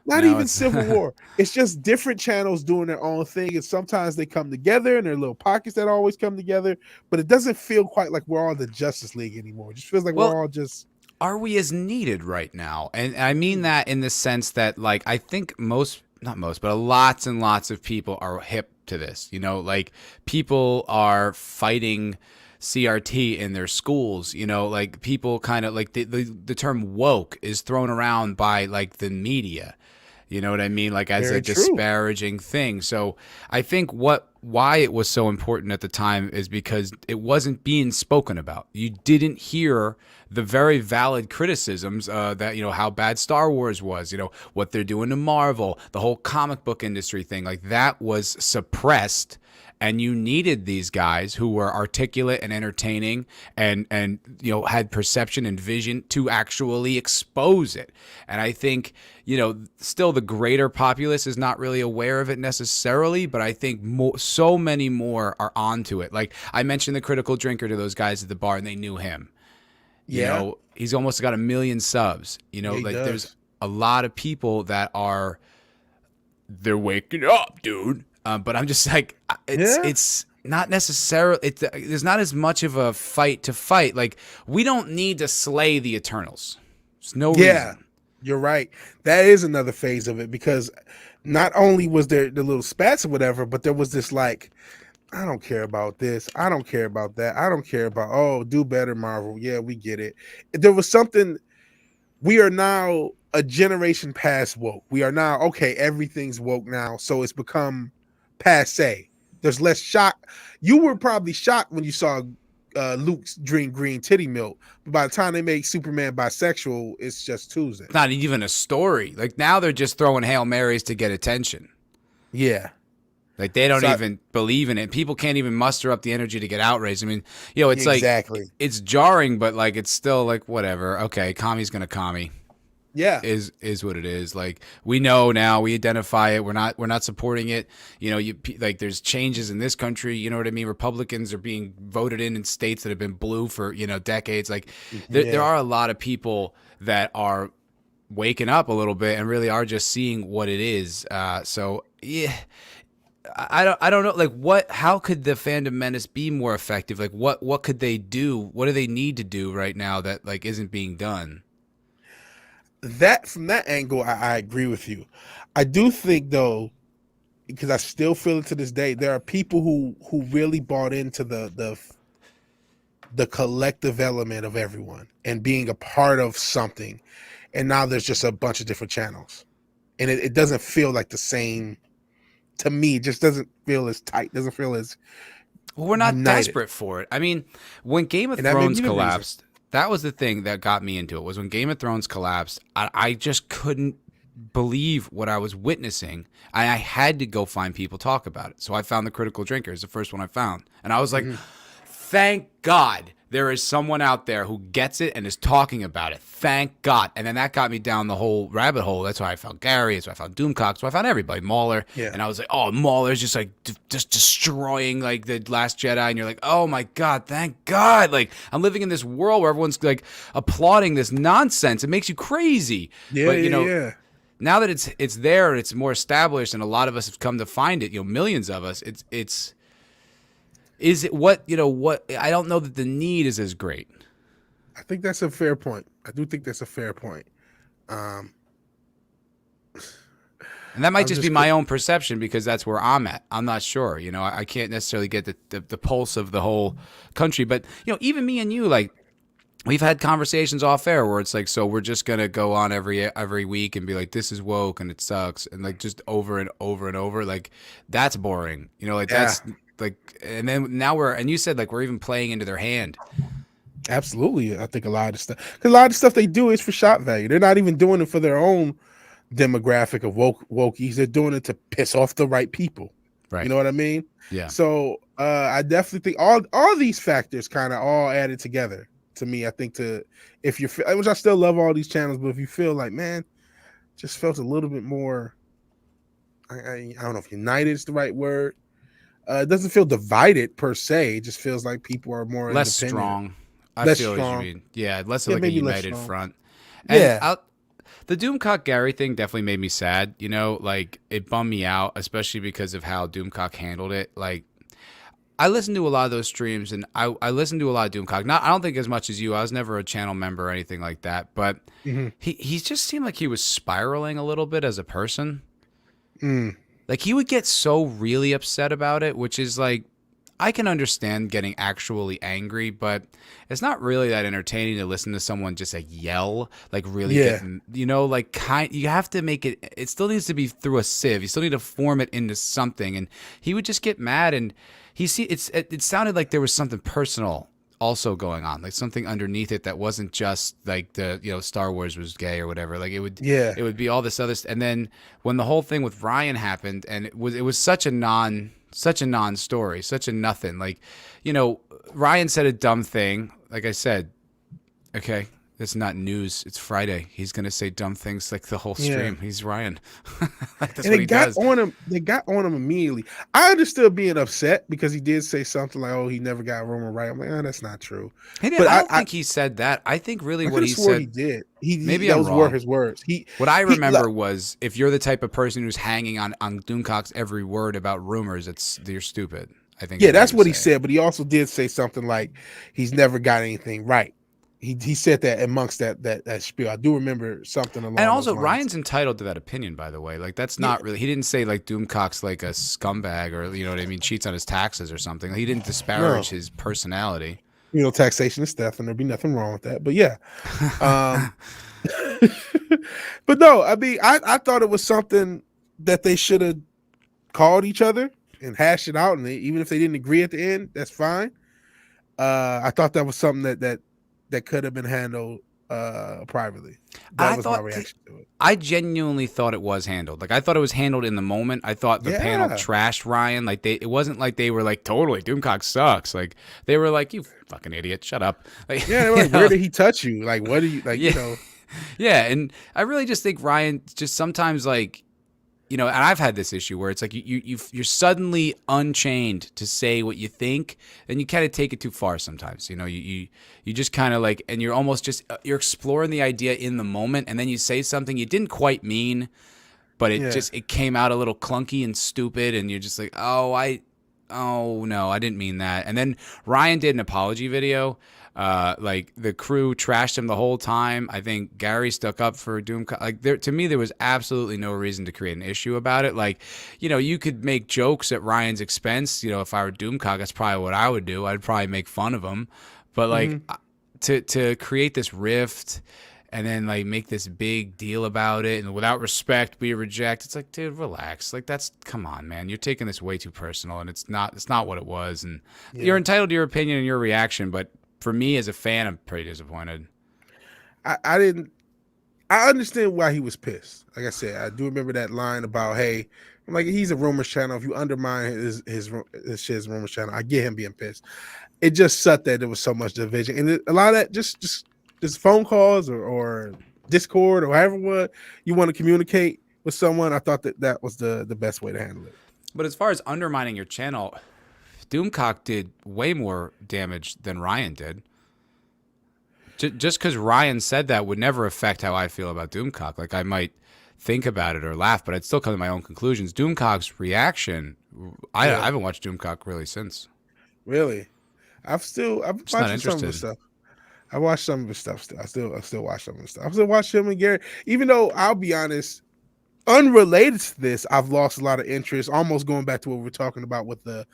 B: Not even Civil War. It's just different channels doing their own thing. And sometimes they come together and there are little pockets that always come together. But it doesn't feel quite like we're all the Justice League anymore. It just feels like we're all just...
A: Are we as needed right now? And I mean that in the sense that, like, I think not most, but lots and lots of people are hip to this. You know, like, people are fighting CRT in their schools, you know, like people kind of like the term woke is thrown around by like the media, you know what I mean? Like as a disparaging thing. So I think why it was so important at the time is because it wasn't being spoken about. You didn't hear the very valid criticisms that, you know, how bad Star Wars was, you know, what they're doing to Marvel, the whole comic book industry thing, like that was suppressed. And you needed these guys who were articulate and entertaining and you know had perception and vision to actually expose it. And I think, you know, still the greater populace is not really aware of it necessarily, but I think so many more are onto it. Like I mentioned the Critical Drinker to those guys at the bar and they knew him. You know, he's almost got 1 million subs. You know, like there's a lot of people that they're waking up, dude. But I'm just like, it's not necessarily, there's not as much of a fight to fight. Like, we don't need to slay the Eternals. There's no reason.
B: You're right. That is another phase of it because not only was there the little spats or whatever, but there was this like, I don't care about this. I don't care about that. I don't care about, oh, do better, Marvel. Yeah, we get it. There was something, we are now a generation past woke. We are now, okay, everything's woke now. So it's become passe. There's less shock. You were probably shocked when you saw Luke's green titty milk. But by the time they make Superman bisexual, it's just Tuesday.
A: It's not even a story. Like now they're just throwing Hail Marys to get attention.
B: Yeah.
A: Like they don't even believe in it. People can't even muster up the energy to get outraged. I mean, you know, it's like it's jarring, but like it's still like whatever. Okay, commie's gonna commie.
B: Yeah,
A: is what it is. Like we know now, we identify it. We're not supporting it. You know, like there's changes in this country. You know what I mean? Republicans are being voted in states that have been blue for decades. Like there are a lot of people that are waking up a little bit and really are just seeing what it is. So yeah. I don't know, like how could the fandom menace be more effective? Like what could they do? What do they need to do right now that like isn't being done?
B: That from that angle, I agree with you. I do think though, because I still feel it to this day, there are people who really bought into the collective element of everyone and being a part of something. And now there's just a bunch of different channels. And it doesn't feel like the same. To me, it just doesn't feel as tight. Doesn't feel as
A: we're not desperate for it. I mean, when Game of Thrones collapsed, that was the thing that got me into it. Was when Game of Thrones collapsed, I just couldn't believe what I was witnessing. I had to go find people talk about it. So I found the Critical Drinker. It's the first one I found, and I was like, "Thank God there is someone out there who gets it and is talking about it. Thank God. And then that got me down the whole rabbit hole. That's why I found Gary. That's why I found Doomcock. That's why I found everybody. Mauler.
B: Yeah.
A: And I was like, oh, Mauler's just like just destroying like the Last Jedi. And you're like, oh my God, thank God. Like I'm living in this world where everyone's like applauding this nonsense. It makes you crazy.
B: Yeah,
A: but, you know,
B: yeah.
A: Now that it's there and it's more established and a lot of us have come to find it, you know, millions of us, is it what, you know, what, I don't know that the need is as great.
B: I think that's a fair point. I do think that's a fair point.
A: And that might just be my own perception because that's where I'm at. I'm not sure. You know, I can't necessarily get the pulse of the whole country. But, you know, even me and you, like, we've had conversations off air where it's like, so we're just going to go on every week and be like, this is woke and it sucks. And, like, just over and over and over. Like, that's boring. You know, like, that's, like, and then now and you said, like, we're even playing into their hand.
B: Absolutely. I think a lot of stuff, because a lot of stuff they do is for shot value. They're not even doing it for their own demographic of wokies. They're doing it to piss off the right people.
A: Right.
B: You know what I mean?
A: Yeah.
B: So I definitely think all these factors kind of all added together to me. I think if you're, which I still love all these channels, but if you feel like, man, just felt a little bit more, I don't know if united is the right word. It doesn't feel divided per se. It just feels like people are more
A: less strong. I
B: less
A: feel
B: strong.
A: what you mean. Yeah, less of like a united front.
B: And yeah.
A: The Doomcock Gary thing definitely made me sad. You know, like it bummed me out, especially because of how Doomcock handled it. Like I listened to a lot of those streams, and I listened to a lot of Doomcock. I don't think as much as you. I was never a channel member or anything like that, but he just seemed like he was spiraling a little bit as a person. Like he would get so really upset about it, which is like, I can understand getting actually angry, but it's not really that entertaining to listen to someone just like yell, like really, you know, like you have to make it, it still needs to be through a sieve. You still need to form it into something. And he would just get mad, and it sounded like there was something personal also going on, like something underneath it that wasn't just like the, you know, Star Wars was gay or whatever. Like it would be all this other and then when the whole thing with Ryan happened, and it was such a non-story, such a nothing. Like, you know, Ryan said a dumb thing. Like I said, okay, it's not news. It's Friday. He's gonna say dumb things like the whole stream. He's Ryan. That's
B: and
A: what he does.
B: They got on him immediately. I understood being upset because he did say something like, "Oh, he never got Roman right." I'm like, "Oh, that's not true."
A: But I don't think he said that. I think really what he said.
B: He did.
A: Maybe
B: those
A: I'm
B: were
A: wrong.
B: his words.
A: What I remember was, if you're the type of person who's hanging on Doomcock's every word about rumors, you're stupid. I think.
B: Yeah, that's what he said. But he also did say something like, "He's never got anything right." He said that amongst that spiel. I do remember something along.
A: And also,
B: those lines.
A: Ryan's entitled to that opinion, by the way. Like that's not really. He didn't say like Doomcock's like a scumbag, or you know what I mean, cheats on his taxes or something. He didn't disparage his personality.
B: You know, taxation is theft, and there'd be nothing wrong with that. But yeah, but no, I mean, I thought it was something that they should have called each other and hashed it out, and even if they didn't agree at the end, that's fine. I thought that was something that could have been handled privately. That was my reaction to it.
A: I genuinely thought it was handled. Like I thought it was handled in the moment. I thought the panel trashed Ryan. Like it wasn't like they were like, totally, Doomcock sucks. Like they were like, you fucking idiot, shut up. Like,
B: yeah, they were like, where did he touch you? Like, what do you like? You know.
A: Yeah, and I really just think Ryan just sometimes like, you know, and I've had this issue where it's like you're suddenly unchained to say what you think, and you kind of take it too far sometimes. You know, you just kind of like, and you're almost just you're exploring the idea in the moment, and then you say something you didn't quite mean, but it came out a little clunky and stupid, and you're just like, oh no, I didn't mean that. And then Ryan did an apology video. Like the crew trashed him the whole time. I think Gary stuck up for Doomcock. Like to me, there was absolutely no reason to create an issue about it. Like, you know, you could make jokes at Ryan's expense. You know, if I were Doomcock, that's probably what I would do. I'd probably make fun of him. But like to create this rift and then like make this big deal about it and without respect be reject. It's like, dude, relax. Like come on, man. You're taking this way too personal, and it's not what it was. And you're entitled to your opinion and your reaction, but for me as a fan, I'm pretty disappointed.
B: I understand why he was pissed. Like I said, I do remember that line about, hey, I'm like, he's a rumors channel. If you undermine his rumors channel, I get him being pissed. it just sucked that there was so much division, and a lot of that just phone calls or Discord or however you want to communicate with someone. I thought that was the best way to handle it.
A: But as far as undermining your channel, Doomcock did way more damage than Ryan did. Just because Ryan said that would never affect how I feel about Doomcock. Like, I might think about it or laugh, but I'd still come to my own conclusions. Doomcock's reaction, I haven't watched Doomcock really since.
B: Really, I've watched some of his stuff. I watched some of his stuff. I still watch some of his stuff. I still watch him and Gary. Even though I'll be honest, unrelated to this, I've lost a lot of interest. Almost going back to what we were talking about with the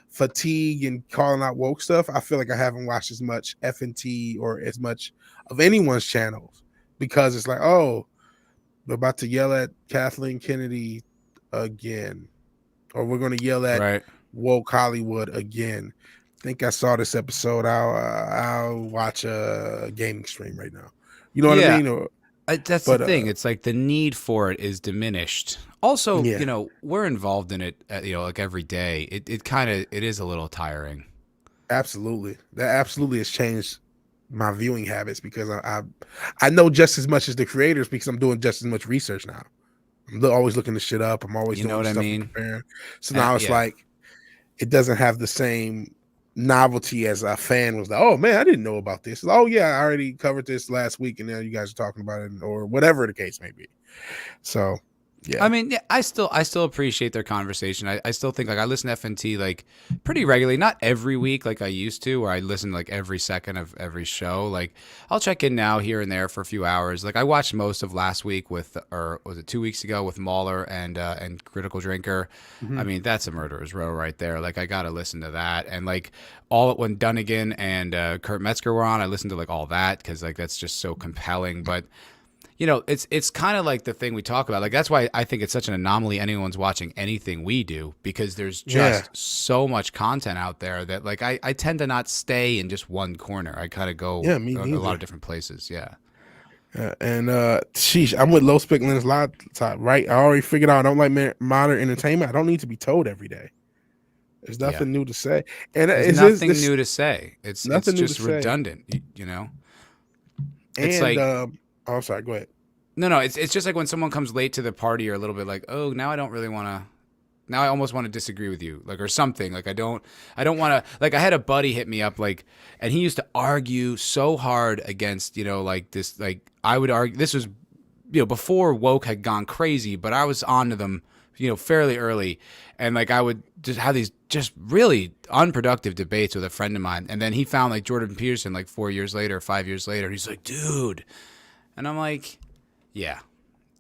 B: fatigue and calling out woke stuff. I feel like I haven't watched as much FNT or as much of anyone's channels because it's like, oh, we're about to yell at Kathleen Kennedy again, or we're going to yell at woke Hollywood again. I think I saw this episode. I'll watch a gaming stream right now. You know what I mean?
A: That's the thing. It's like the need for it is diminished. Also, you know, we're involved in it, you know, like every day. It is a little tiring.
B: Absolutely. That absolutely has changed my viewing habits because I know just as much as the creators because I'm doing just as much research now. I'm always looking this shit up. I'm always doing stuff. Preparing. So now it's like it doesn't have the same novelty as a fan was like, oh man, I didn't know about this. Oh yeah, I already covered this last week and now you guys are talking about it or whatever the case may be. So yeah.
A: I mean, I still appreciate their conversation. I still think like I listen to FNT like pretty regularly, not every week like I used to, where I listen like every second of every show. Like I'll check in now here and there for a few hours. Like I watched most of last week or was it 2 weeks ago with Mauler and Critical Drinker. I mean, that's a murderer's row right there. Like I gotta listen to that. And like when Dunnigan and Kurt Metzger were on, I listened to like all that because like that's just so compelling. But you know, it's kind of like the thing we talk about. Like that's why I think it's such an anomaly anyone's watching anything we do because there's just so much content out there that like I tend to not stay in just one corner. I kind of go a lot of different places. Yeah.
B: And sheesh, I'm with Low Spicklin's lot right. I already figured out I don't like modern entertainment. I don't need to be told every day. There's nothing new to say. And
A: there's nothing new to say. It's just redundant, you know? It's like
B: oh, sorry. Go ahead.
A: No. It's just like when someone comes late to the party or a little bit like, oh, now I don't really want to. Now I almost want to disagree with you, like or something. Like I don't want to. Like I had a buddy hit me up, like, and he used to argue so hard against, you know, like this. Like I would argue this was, you know, before woke had gone crazy, but I was onto them, you know, fairly early, and like I would just have these just really unproductive debates with a friend of mine, and then he found like Jordan Peterson like 4 years later, 5 years later, he's like, dude. And I'm like, yeah,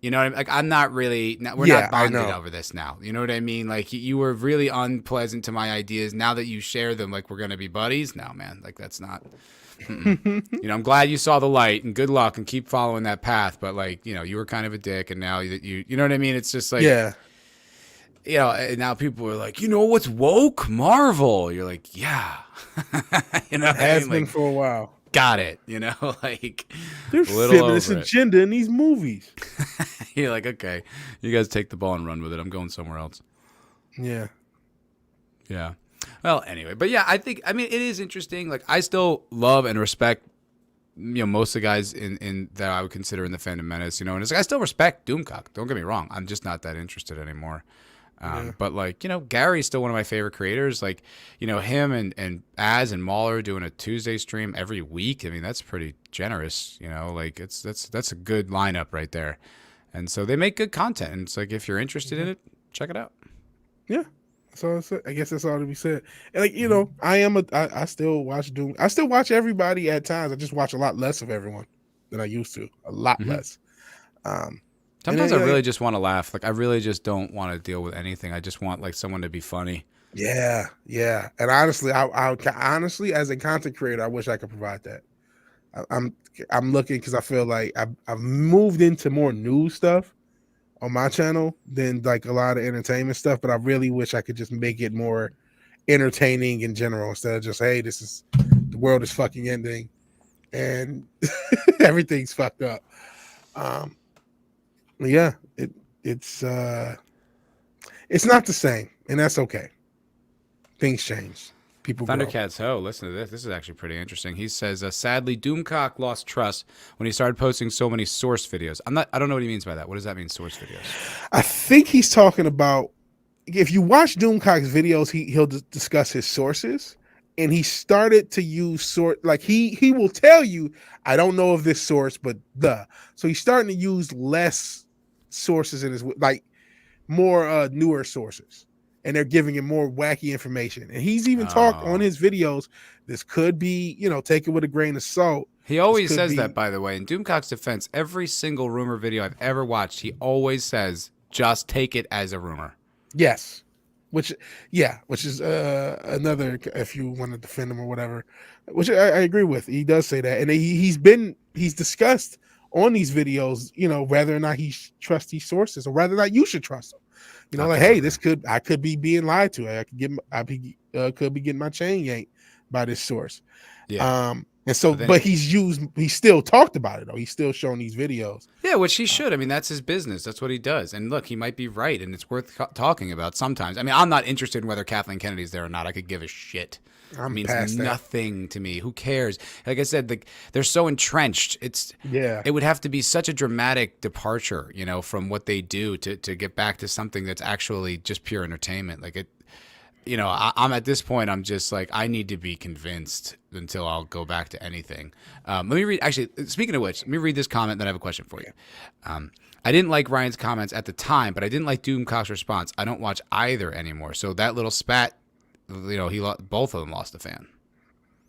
A: you know what I mean? Like, I'm not really, we're not bonded over this now. You know what I mean? Like, you were really unpleasant to my ideas. Now that you share them, like, we're going to be buddies. No, man, like, that's not, you know, I'm glad you saw the light and good luck and keep following that path. But, like, you know, you were kind of a dick and now you know what I mean? It's just like, you know, and now people are like, you know what's woke? Marvel. You're like, yeah. You know,
B: it has been for a while.
A: Got it, you know, like
B: there's feminist agenda in these movies.
A: You're like, okay, you guys take the ball and run with it. I'm going somewhere else.
B: Yeah.
A: Well, anyway, but yeah, I mean, it is interesting. Like, I still love and respect, you know, most of the guys in that I would consider in the Fandom Menace, you know, and it's like I still respect Doomcock. Don't get me wrong. I'm just not that interested anymore. But like, you know, Gary's still one of my favorite creators. Like, you know, him and Az and Mauler doing a Tuesday stream every week. I mean, that's pretty generous, you know, like that's a good lineup right there. And so they make good content. And it's like, if you're interested in it, check it out.
B: Yeah. That's all I said. I guess that's all to be said. And like, you know, I still watch Doom. I still watch everybody at times. I just watch a lot less of everyone than I used to. A lot less.
A: Sometimes I really just want to laugh. Like, I really just don't want to deal with anything. I just want like someone to be funny.
B: Yeah. And honestly, I honestly, as a content creator, I wish I could provide that. I'm looking because I feel like I've moved into more news stuff on my channel than like a lot of entertainment stuff. But I really wish I could just make it more entertaining in general instead of just, hey, the world is fucking ending and everything's fucked up. Yeah, it's not the same, and that's okay. Things change. people grow.
A: Thundercats Ho, listen to this. This is actually pretty interesting. He says, sadly, Doomcock lost trust when he started posting so many source videos. I don't know what he means by that. What does that mean, source videos?
B: I think he's talking about, if you watch Doomcock's videos, he'll discuss his sources, and he started to use like he will tell you, I don't know of this source, but so he's starting to use less sources in his, like more newer sources, and they're giving him more wacky information. And he's even talked on his videos, this could be, take it with a grain of salt.
A: He always says that, by the way. In Doomcock's defense, every single rumor video I've ever watched, he always says, just take it as a rumor.
B: Yes. Which is another, if you want to defend him or whatever, which I agree with. He does say that. And he's discussed on these videos, whether or not he trusts these sources, or whether or not you should trust them. Like, hey, I could be being lied to. I could be getting my chain yanked by this source.
A: Yeah.
B: And so, but he's still talked about it, though. He's still shown these videos.
A: Yeah, which he should. I mean, that's his business. That's what he does. And look, he might be right, and it's worth talking about sometimes. I mean, I'm not interested in whether Kathleen Kennedy's there or not. I could give a shit. It means nothing to me. Who cares? Like I said, they're so entrenched. It would have to be such a dramatic departure, from what they do to get back to something that's actually just pure entertainment. Like it. I'm at this point, I'm just like, I need to be convinced until I'll go back to anything. Let me read, actually, speaking of which, let me read this comment, then I have a question for you. I didn't like Ryan's comments at the time, but I didn't like Doomcock's response. I don't watch either anymore. So that little spat, both of them lost a fan.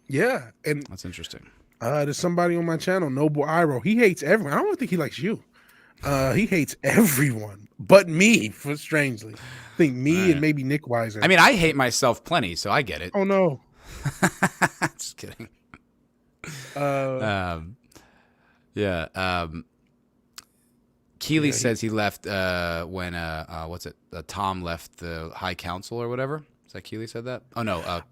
B: Yeah. And
A: that's interesting.
B: There's somebody on my channel, Noble Iro. He hates everyone. I don't think he likes you. He hates everyone but me, strangely. I think me and maybe Nick Weiser.
A: I mean, I hate myself plenty, so I get it.
B: Oh, no.
A: Just kidding. Keeley says he left when Tom left the High Council or whatever. Is that Keeley said that? Oh no,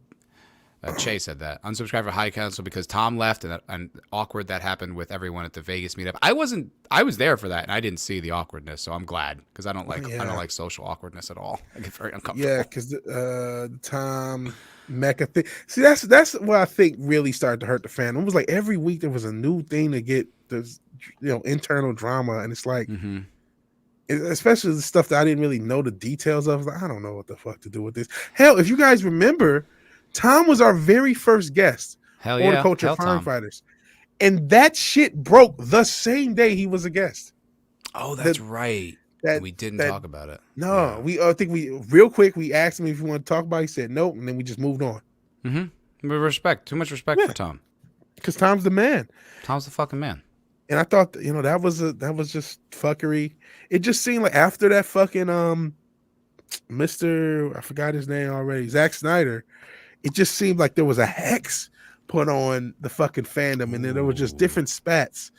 A: Che said that. Unsubscribed for High Council because Tom left, and awkward that happened with everyone at the Vegas meetup. I was there for that, and I didn't see the awkwardness, so I'm glad because I don't like social awkwardness at all. I get very uncomfortable.
B: Yeah, because the Tom Mecca thing. See, that's what I think really started to hurt the fan. It was like every week there was a new thing to get this, internal drama, and it's like, especially the stuff that I didn't really know the details of. Like, I don't know what the fuck to do with this. Hell, if you guys remember, Tom was our very first guest on Culture Firefighters. And that shit broke the same day he was a guest.
A: Oh, that's right. We didn't talk about it.
B: No, I think real quick, we asked him if he wanted to talk about it. He said no, and then we just moved on.
A: Respect. Too much respect for Tom.
B: Because Tom's the man.
A: Tom's the fucking man.
B: And I thought, that was just fuckery. It just seemed like after that fucking Mr. I forgot his name already, Zack Snyder, it just seemed like there was a hex put on the fucking fandom, and then there were just different spats.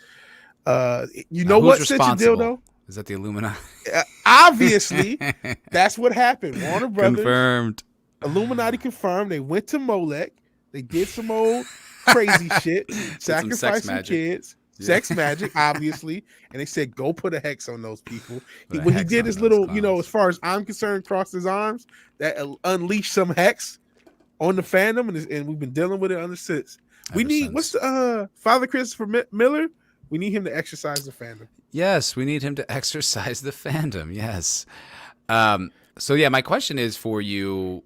B: You know what, Stitch and Dildo?
A: Is that the Illuminati?
B: Obviously, that's what happened. Warner Brothers
A: confirmed.
B: Illuminati confirmed. They went to Molech. They did some old crazy shit, sacrificed some kids. Yeah. Sex magic, obviously, and they said, "Go put a hex on those people." When he did his little, as far as I'm concerned, crossed his arms, that unleashed some hex on the fandom, and we've been dealing with it ever since. What's the Father Christopher Miller? We need him to exercise the fandom.
A: Yes, we need him to exercise the fandom. Yes. So yeah, my question is for you,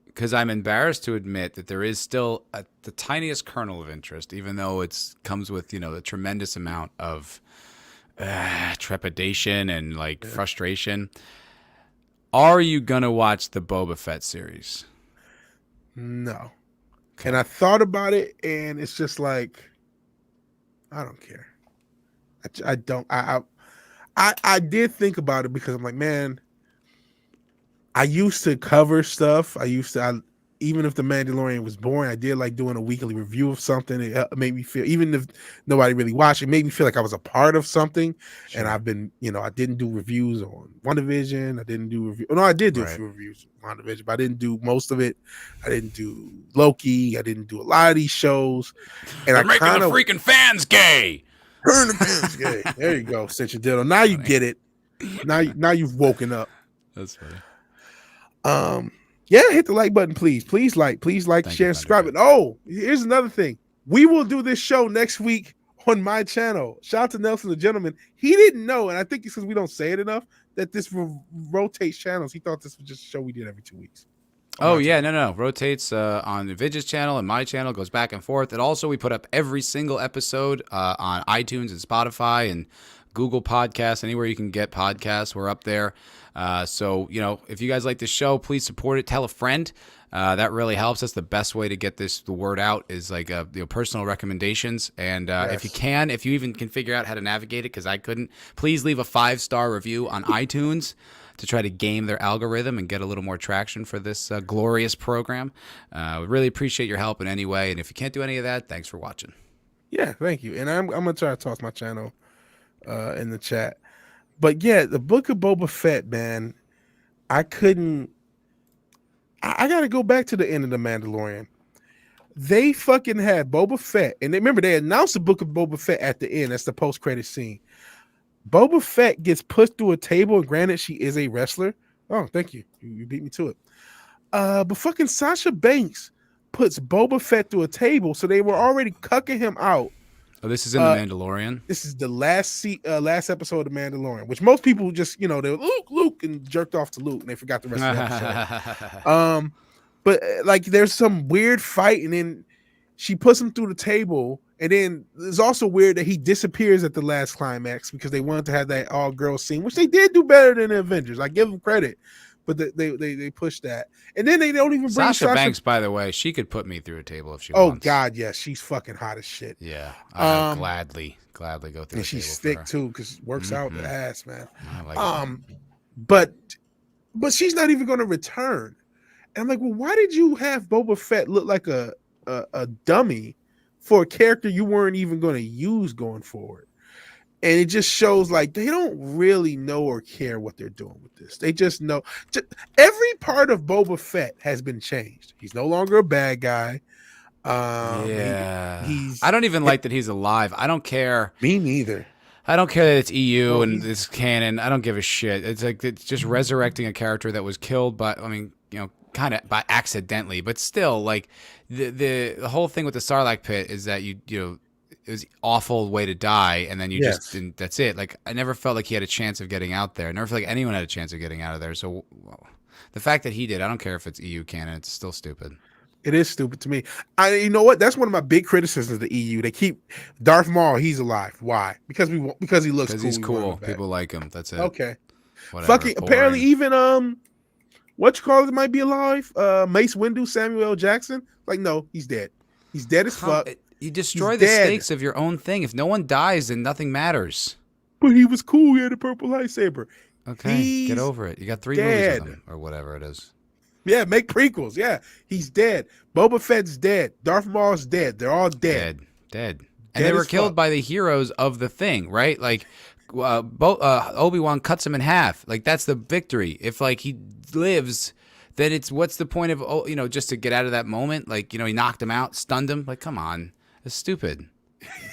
A: because I'm embarrassed to admit that there is still the tiniest kernel of interest, even though it comes with a tremendous amount of trepidation and frustration. Are you gonna watch the Boba Fett series?
B: No. Okay. And I thought about it, and it's just like, I don't care. I don't. I did think about it because I'm like, man, I used to cover stuff. Even if The Mandalorian was boring, I did like doing a weekly review of something. It made me feel, even if nobody really watched, it made me feel like I was a part of something. Sure. And I've been, I didn't do reviews on WandaVision. I didn't do reviews. No, I did do a few reviews on WandaVision, but I didn't do most of it. I didn't do Loki. I didn't do a lot of these shows. And
A: They're making the freaking fans gay.
B: Turn the fans gay. There you go, Cinch and Diddle. Now you get it. Now you've woken up.
A: That's funny.
B: Yeah, hit the like button, please. Please like,
A: Thank you,
B: share,
A: thank you,
B: subscribe.
A: thank
B: And oh, here's another thing. We will do this show next week on my channel. Shout out to Nelson the Gentleman. He didn't know, and I think it's because we don't say it enough, that this rotates channels. He thought this was just a show we did every 2 weeks.
A: Oh yeah, no. Rotates on the Vidge's channel and my channel, goes back and forth. And also we put up every single episode on iTunes and Spotify and Google Podcasts, anywhere you can get podcasts. We're up there. So if you guys like the show, please support it. Tell a friend. That really helps. That's the best way to get the word out is like personal recommendations. And
B: Yes.
A: if you even can figure out how to navigate it, because I couldn't, please leave a 5-star review on iTunes to try to game their algorithm and get a little more traction for this glorious program. We really appreciate your help in any way. And if you can't do any of that, thanks for watching.
B: Yeah, thank you. And I'm gonna try to toss my channel in the chat. But yeah, the Book of Boba Fett, man, I couldn't. I got to go back to the end of the Mandalorian. They fucking had Boba Fett, and remember they announced the Book of Boba Fett at the end. That's the post-credit scene. Boba Fett gets pushed through a table, and granted, she is a wrestler. Oh, thank you. You beat me to it. But fucking Sasha Banks puts Boba Fett through a table, so they were already cucking him out.
A: Oh, this is in The Mandalorian?
B: This is the last episode of The Mandalorian, which most people just, they were Luke, and jerked off to Luke, and they forgot the rest of the episode. But like there's some weird fight, and then she puts him through the table, and then it's also weird that he disappears at the last climax because they wanted to have that all-girls scene, which they did do better than the Avengers. I give them credit. But they pushed that, and then they don't even bring
A: Sasha Banks. By the way, she could put me through a table if she
B: wants.
A: Oh
B: God, yes, she's fucking hot as shit.
A: Yeah, I'd gladly go through.
B: And she's thick too because it works out the ass, man.
A: I like
B: but she's not even going to return. And I'm like, well, why did you have Boba Fett look like a dummy for a character you weren't even going to use going forward? And it just shows like they don't really know or care what they're doing with this. They just know every part of Boba Fett has been changed. He's no longer a bad guy.
A: I don't even like that he's alive. I don't care.
B: Me neither.
A: I don't care that it's EU and it's canon. I don't give a shit. It's like it's just resurrecting a character that was killed by, kind of by accidentally, but still, like the whole thing with the Sarlacc pit is that it was an awful way to die, and then you just didn't. That's it. Like I never felt like he had a chance of getting out there. I never felt like anyone had a chance of getting out of there. So the fact that he did, I don't care if it's EU canon. It's still stupid.
B: It is stupid to me. You know what? That's one of my big criticisms of the EU. They keep Darth Maul. He's alive. Why? Because he looks cool.
A: Because he's cool. People like him. That's it.
B: Okay.
A: Whatever.
B: Fucking apparently even what you call it might be alive. Mace Windu, Samuel L. Jackson. Like no, he's dead. He's dead as fuck.
A: You destroy the stakes of your own thing. If no one dies, then nothing matters.
B: But he was cool. He had a purple lightsaber.
A: Okay, get over it. You got 3 movies with him, or whatever it is.
B: Yeah, make prequels. Yeah, he's dead. Boba Fett's dead. Darth Maul's dead. They're all dead.
A: Dead. And they were killed by the heroes of the thing, right? Like, Obi-Wan cuts him in half. Like, that's the victory. If, like, he lives, then it's, what's the point of, just to get out of that moment? Like, he knocked him out, stunned him. Like, come on. It's stupid.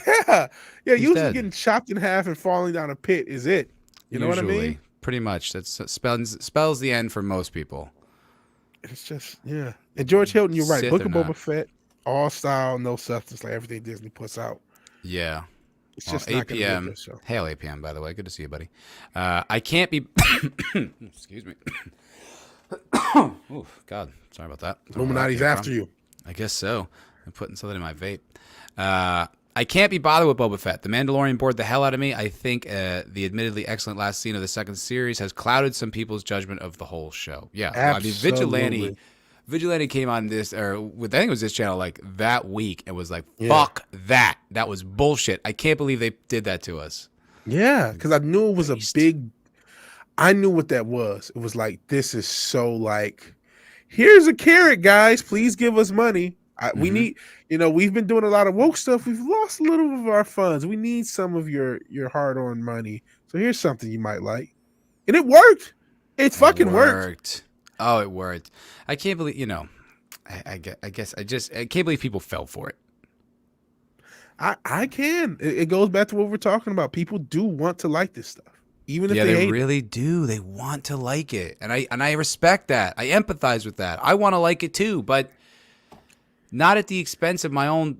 B: Yeah. Usually getting chopped in half and falling down a pit is it. You know what I mean?
A: Pretty much. That spells the end for most people.
B: It's just, yeah. And George Hilton, you're right.
A: Sith
B: Book of Boba Fett, all style, no substance, like everything Disney puts out.
A: Yeah.
B: It's just not going to be a good show.
A: Hail APM, by the way. Good to see you, buddy. I can't be... Excuse me. Oh, God. Sorry about that.
B: Illuminati's after you.
A: I guess so. I'm putting something in my vape. I can't be bothered with Boba Fett. The Mandalorian bored the hell out of me. I think the admittedly excellent last scene of the second series has clouded some people's judgment of the whole show. Yeah,
B: absolutely.
A: Vigilante came on this, or I think it was this channel, like that week, and was like, "Fuck that! That was bullshit. I can't believe they did that to us."
B: Yeah, because I knew it was a big. I knew what that was. It was like, this is so like, here's a carrot, guys. Please give us money. We need, we've been doing a lot of woke stuff. We've lost a little of our funds. We need some of your hard-earned money. So here's something you might like. And it worked. It fucking worked.
A: Oh, it worked. I can't believe, I guess I can't believe people fell for it.
B: I can. It goes back to what we're talking about. People do want to like this stuff. even if
A: Yeah,
B: they
A: they
B: hate it.
A: really do. They want to like it, and I respect that. I empathize with that. I want to like it too, but not at the expense of my own,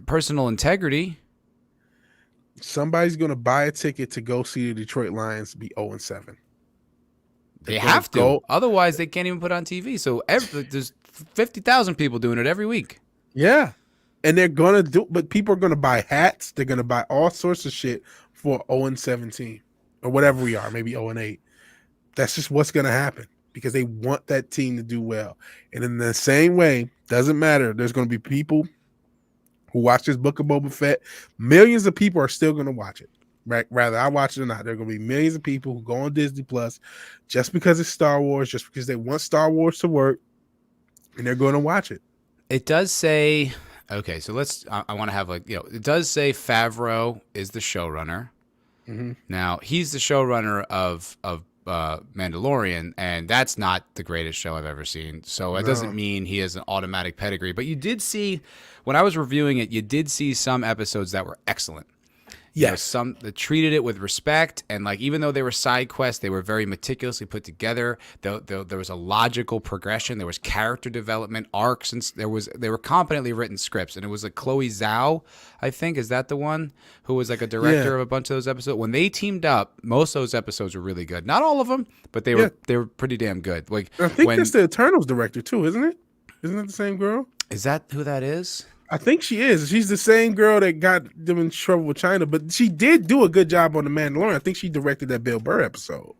A: personal integrity.
B: Somebody's gonna buy a ticket to go see the Detroit Lions be 0-7. They're
A: They
B: gonna
A: have to,
B: go,
A: otherwise they can't even put on TV. So there's 50,000 people doing it every week.
B: yeah, and they're gonna do. But people are gonna buy hats. They're gonna buy all sorts of shit for 0-17 or whatever we are, maybe 0-8. That's just what's gonna happen because they want that team to do well. And in the same way, doesn't matter. There's gonna be people who watch this Book of Boba Fett. Millions of people are still gonna watch it. Right? Rather I watch it or not, there are gonna be millions of people who go on Disney Plus just because it's Star Wars, just because they want Star Wars to work, and they're going to watch it.
A: It does say, okay, so I want to have it does say Favreau is the showrunner.
B: Mm-hmm.
A: Now, he's the showrunner of Mandalorian, and that's not the greatest show I've ever seen. So it doesn't mean he has an automatic pedigree. But you did see, when I was reviewing it, you did see some episodes that were excellent.
B: Yes.
A: Some that treated it with respect, and even though they were side quests, they were very meticulously put together. There was a logical progression. There was character development arcs, and they were competently written scripts. And it was Chloe Zhao, I think, is that the one who was a director of a bunch of those episodes. When they teamed up, most of those episodes were really good. Not all of them, but they were pretty damn good.
B: I think that's the Eternals director too, isn't it? Isn't it the same girl?
A: Is that who that is?
B: I think she is. She's the same girl that got them in trouble with China, but she did do a good job on The Mandalorian. I think she directed that Bill Burr episode.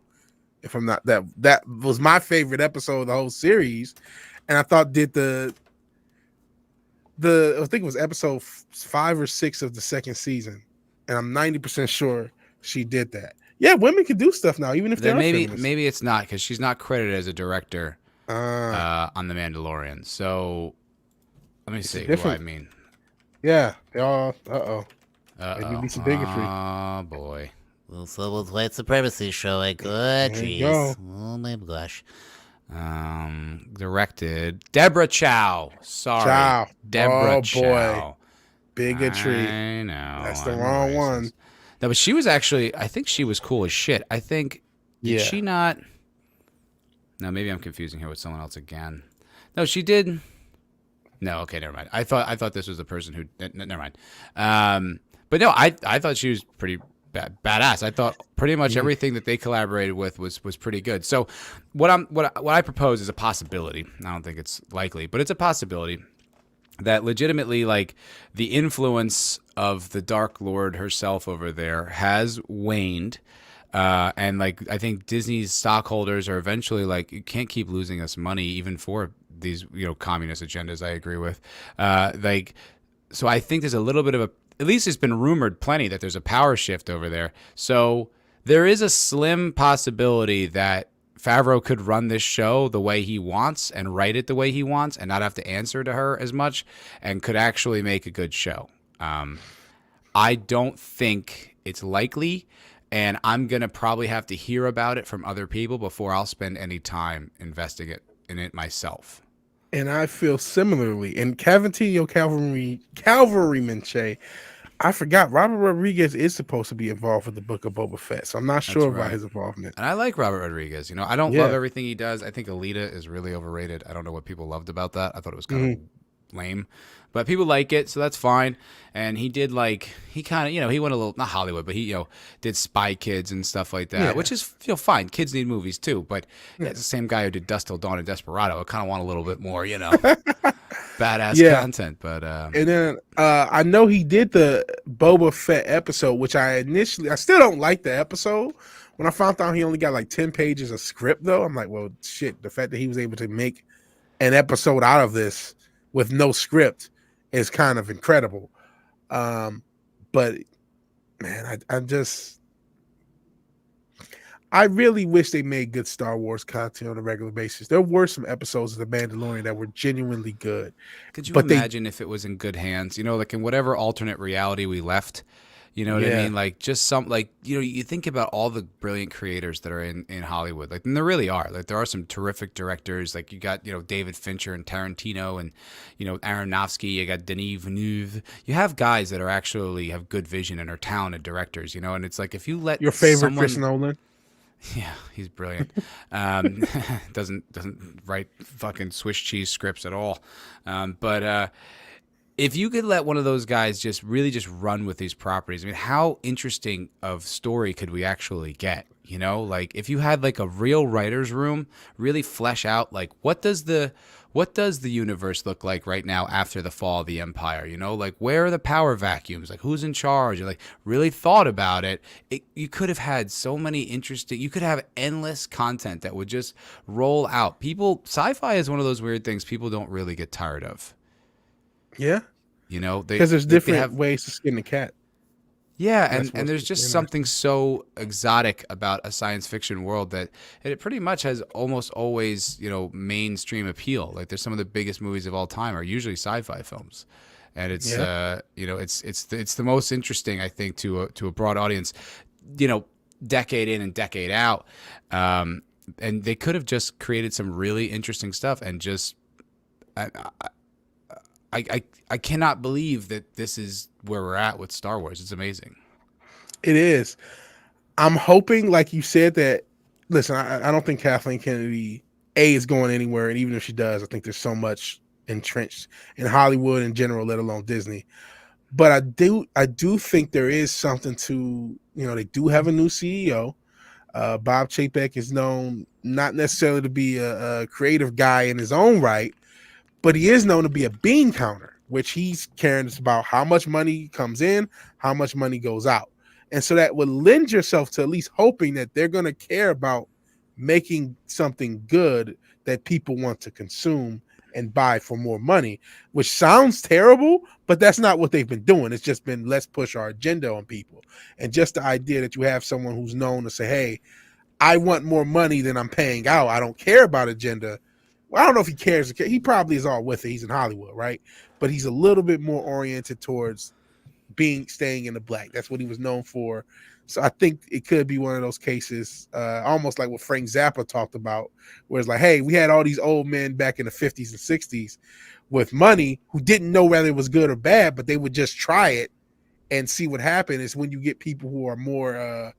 B: If I'm not, that was my favorite episode of the whole series, and I thought did the I think it was episode 5 or 6 of the second season, and I'm 90% sure she did that. Yeah, women can do stuff now, even if they're
A: maybe it's not, because she's not credited as a director on The Mandalorian. So let me see who I mean.
B: Yeah, they all. Maybe be some bigotry.
A: Oh boy.
C: Well, so was white supremacy showing. Good, jeez. Oh my gosh.
A: Directed Deborah Chow. Sorry,
B: Chow.
A: Deborah
B: Boy.
A: Chow.
B: Bigotry.
A: I know.
B: That's the wrong one.
A: No, but she was actually. I think she was cool as shit. I think. Did she not? No, maybe I'm confusing her with someone else again. No, she did. No, okay, never mind. I thought this was the person who. Never mind. But no, I thought she was pretty badass. I thought pretty much everything that they collaborated with was pretty good. So what I propose is a possibility. I don't think it's likely, but it's a possibility that legitimately, the influence of the Dark Lord herself over there has waned. And I think Disney's stockholders are eventually you can't keep losing us money even for these communist agendas. I agree with so I think there's a little bit of at least it's been rumored plenty that there's a power shift over there. So there is a slim possibility that Favreau could run this show the way he wants and write it the way he wants and not have to answer to her as much, and could actually make a good show. I don't think it's likely, and I'm going to probably have to hear about it from other people before I'll spend any time investing in it myself.
B: And I feel similarly. And Cavantillo Cavalryman Che, I forgot Robert Rodriguez is supposed to be involved with the Book of Boba Fett, so I'm not sure about his involvement.
A: And I like Robert Rodriguez. I don't love everything he does. I think Alita is really overrated. I don't know what people loved about that. I thought it was kind of lame, but people like it, so that's fine. And he did he kind of he went a little, not Hollywood, but he did Spy Kids and stuff like that, which is fine. Kids need movies too, but it's the same guy who did Dusk Till Dawn and Desperado. I kind of want a little bit more badass content. But
B: and then I know he did the Boba Fett episode, which I still don't like the episode. When I found out he only got 10 pages of script though, I'm like, well, shit. The fact that he was able to make an episode out of this with no script is kind of incredible. But man, I really wish they made good Star Wars content on a regular basis. There were some episodes of The Mandalorian that were genuinely good.
A: Could you imagine if it was in good hands? In whatever alternate reality we left, You know what I
B: Yeah.
A: mean? Like just some like you think about all the brilliant creators that are in Hollywood. Like and there really are. Like there are some terrific directors. Like you got, David Fincher and Tarantino and Aronofsky, you got Denis Villeneuve. You have guys that are actually have good vision and are talented directors, and it's like if you let
B: Your favorite
A: someone
B: Chris Nolan?
A: Yeah, he's brilliant. Doesn't write fucking Swiss cheese scripts at all. But if you could let one of those guys just really just run with these properties, I mean, how interesting of story could we actually get? Like if you had like a real writer's room, really flesh out like what does the universe look like right now after the fall of the empire? Like where are the power vacuums? Like who's in charge? Or like really thought about it. You could have had so many interesting. You could have endless content that would just roll out. Sci-fi is one of those weird things people don't really get tired of.
B: Yeah.
A: They
B: Because there's
A: they
B: different
A: have
B: ways to skin the cat.
A: yeah,
B: That's
A: and there's
B: what's
A: just
B: interesting.
A: something so exotic about a science fiction world that it pretty much has almost always, mainstream appeal. Like there's some of the biggest movies of all time are usually sci-fi films. And it's it's the most interesting, I think, to a broad audience, decade in and decade out. And they could have just created some really interesting stuff and just I cannot believe that this is where we're at with Star Wars. It's amazing.
B: It is. I'm hoping, like you said, that listen, I don't think Kathleen Kennedy is going anywhere, and even if she does, I think there's so much entrenched in Hollywood in general, let alone Disney. But I do think there is something to, they do have a new CEO. Bob Chapek is known not necessarily to be a creative guy in his own right, but he is known to be a bean counter, which he's caring about how much money comes in, how much money goes out. And so that would lend yourself to at least hoping that they're going to care about making something good that people want to consume and buy for more money, which sounds terrible, but that's not what they've been doing. It's just been, let's push our agenda on people. And just the idea that you have someone who's known to say, hey, I want more money than I'm paying out. I don't care about agenda. Well, I don't know if he cares. He probably is all with it. He's in Hollywood, right? But he's a little bit more oriented towards staying in the black. That's what he was known for. So I think it could be one of those cases, almost like what Frank Zappa talked about, where it's like, hey, we had all these old men back in the 50s and 60s with money who didn't know whether it was good or bad, but they would just try it and see what happened. It's when you get people who are more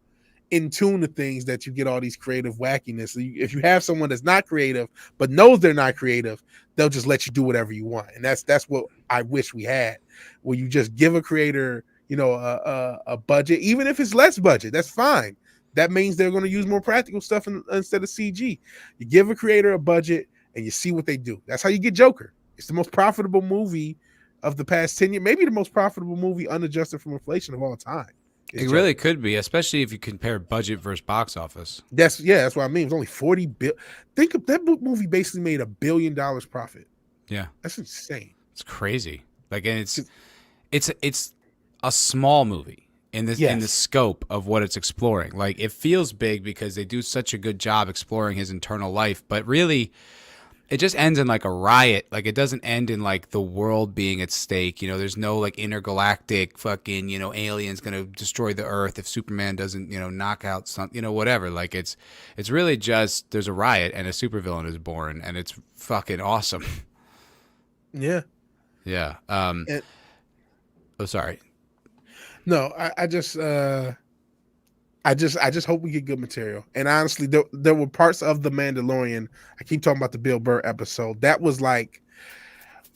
B: in tune to things that you get all these creative wackiness. If you have someone that's not creative but knows they're not creative, they'll just let you do whatever you want. And that's what I wish we had, where you just give a creator, a budget, even if it's less budget, that's fine. That means they're going to use more practical stuff instead of CG. You give a creator a budget and you see what they do. That's how you get Joker. It's the most profitable movie of the past 10 years, maybe the most profitable movie unadjusted from inflation of all time.
A: It really could be, especially if you compare budget versus box office.
B: That's what I mean. It was only 40 billion. Think of that movie basically made $1 billion profit.
A: Yeah,
B: that's insane.
A: It's crazy. Like, and it's a small movie in this in the scope of what it's exploring. Like, it feels big because they do such a good job exploring his internal life, but really, it just ends in like a riot. Like, it doesn't end in like the world being at stake. There's no like intergalactic fucking, aliens going to destroy the earth if Superman doesn't, knock out some, whatever. Like, it's really just there's a riot and a supervillain is born, and it's fucking awesome.
B: Yeah.
A: Yeah. Sorry.
B: No, I just hope we get good material. And honestly, there were parts of The Mandalorian. I keep talking about the Bill Burr episode. That was like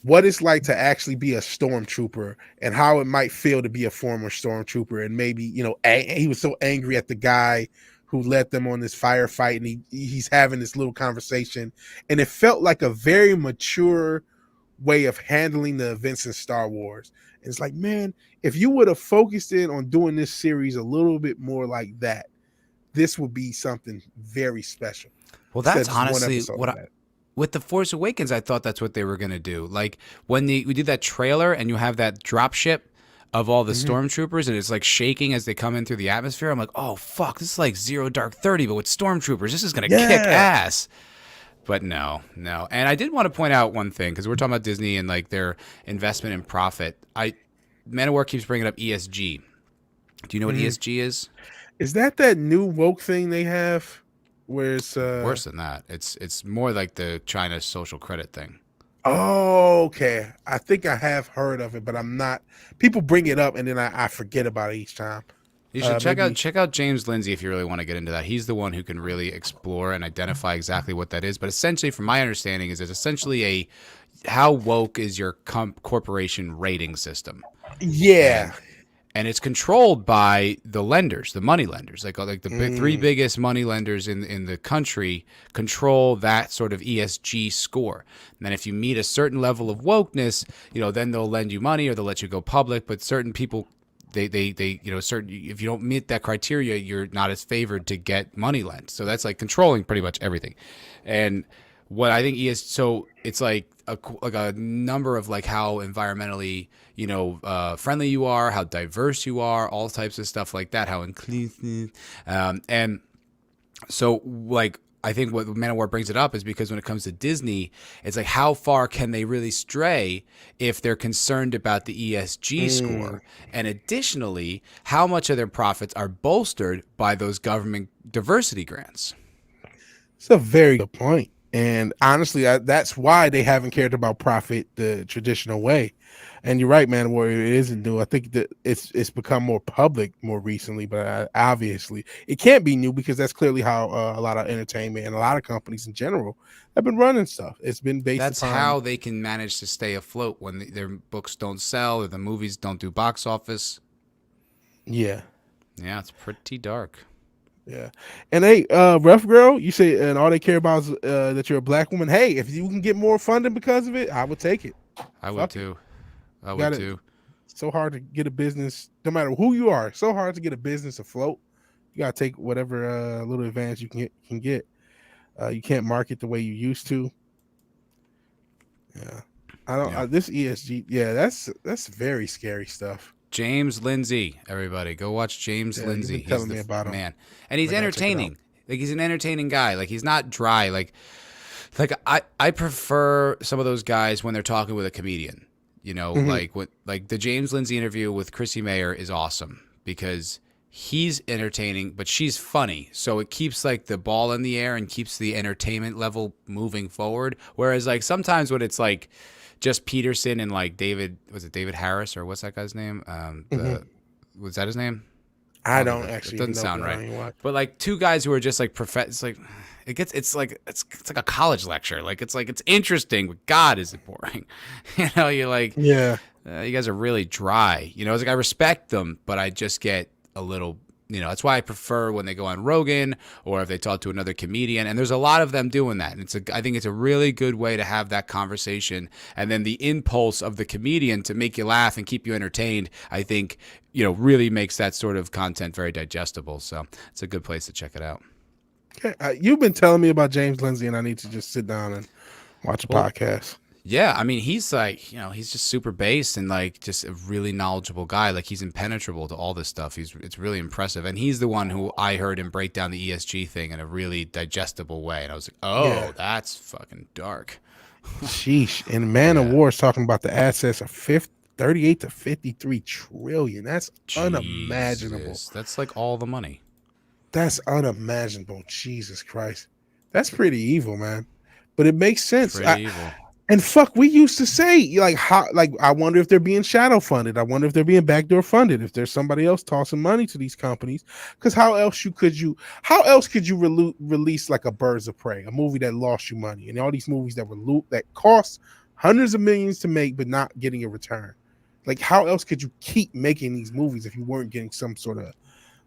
B: what it's like to actually be a stormtrooper and how it might feel to be a former stormtrooper. And maybe, he was so angry at the guy who led them on this firefight, and he's having this little conversation. And it felt like a very mature way of handling the events in Star Wars. And it's like, man, if you would have focused in on doing this series a little bit more like that, this would be something very special.
A: Well, that's honestly what with The Force Awakens, I thought that's what they were going to do. Like when we did that trailer and you have that drop ship of all the stormtroopers and it's like shaking as they come in through the atmosphere. I'm like, oh, fuck, this is like Zero Dark 30, but with stormtroopers. This is going to kick ass. But no. And I did want to point out one thing, because we're talking about Disney and like their investment in profit. Man of War keeps bringing up ESG. Do you know what ESG is?
B: Is that new woke thing they have, where it's
A: Worse than that. It's more like the China social credit thing.
B: Oh, okay. I think I have heard of it, but I'm not. People bring it up, and then I forget about it each time.
A: You should
B: Maybe.
A: check out James Lindsay if you really want to get into that. He's the one who can really explore and identify exactly what that is. But essentially, from my understanding, is it's essentially a how woke is your corporation rating system.
B: Yeah.
A: And it's controlled by the lenders, the money lenders, like the three biggest money lenders in the country control that sort of ESG score. And then if you meet a certain level of wokeness, then they'll lend you money or they'll let you go public. But certain people, they certain, if you don't meet that criteria, you're not as favored to get money lent. So that's like controlling pretty much everything. And what I think so it's like a number of like how environmentally friendly you are, how diverse you are, all types of stuff like that, how inclusive, and so like I think what Man of War brings it up is because when it comes to Disney, it's like how far can they really stray if they're concerned about the ESG score, and additionally, how much of their profits are bolstered by those government diversity grants.
B: It's a very good point. And honestly, that's why they haven't cared about profit the traditional way. And you're right, Man, Warrior, it isn't new. I think that it's become more public more recently, but obviously it can't be new because that's clearly how a lot of entertainment and a lot of companies in general have been running stuff. It's been based
A: That's
B: upon
A: how they can manage to stay afloat when their books don't sell or the movies don't do box office.
B: Yeah.
A: Yeah, it's pretty dark.
B: Yeah. And hey, Rough Girl, you say, and all they care about is that you're a black woman. Hey, if you can get more funding because of it, I would take it.
A: I would too. I would too.
B: So hard to get a business, no matter who you are. So hard to get a business afloat. You gotta take whatever little advantage you can get. You can't market the way you used to. Yeah. I don't.
A: Yeah.
B: This ESG. Yeah, that's very scary stuff.
A: James Lindsay, everybody, go watch James Lindsay.
B: He's telling me about him,
A: man, and he's entertaining. Like he's an entertaining guy. Like he's not dry. Like I prefer some of those guys when they're talking with a comedian. Like the James Lindsay interview with Chrissy Mayer is awesome because he's entertaining, but she's funny. So it keeps like the ball in the air and keeps the entertainment level moving forward. Whereas like sometimes when it's like just Peterson and like David Harris or what's that guy's name? Was that his name?
B: I don't actually.
A: It doesn't sound right. But like two guys who are just like it's like it's like a college lecture. Like it's interesting, but God, is it boring? You're like,
B: yeah,
A: you guys are really dry. It's like I respect them, but I just get a little. That's why I prefer when they go on Rogan or if they talk to another comedian. And there's a lot of them doing that. And I think it's a really good way to have that conversation. And then the impulse of the comedian to make you laugh and keep you entertained, I think, really makes that sort of content very digestible. So it's a good place to check it out.
B: Okay. You've been telling me about James Lindsay, and I need to just sit down and watch a podcast.
A: Yeah, I mean, he's like, he's just super based and like just a really knowledgeable guy. Like he's impenetrable to all this stuff. It's really impressive. And he's the one who I heard him break down the ESG thing in a really digestible way. And I was like, oh, that's fucking dark.
B: Sheesh. And Man of War is talking about the assets of 38 to 53 trillion. That's unimaginable.
A: That's like all the money.
B: That's unimaginable. Jesus Christ. That's pretty evil, man. But it makes sense.
A: Pretty evil.
B: And fuck, we used to say I wonder if they're being shadow funded. I wonder if they're being backdoor funded. If there's somebody else tossing money to these companies, because how else could you release like a Birds of Prey, a movie that lost you money, and all these movies that cost hundreds of millions to make but not getting a return? Like how else could you keep making these movies if you weren't getting some sort of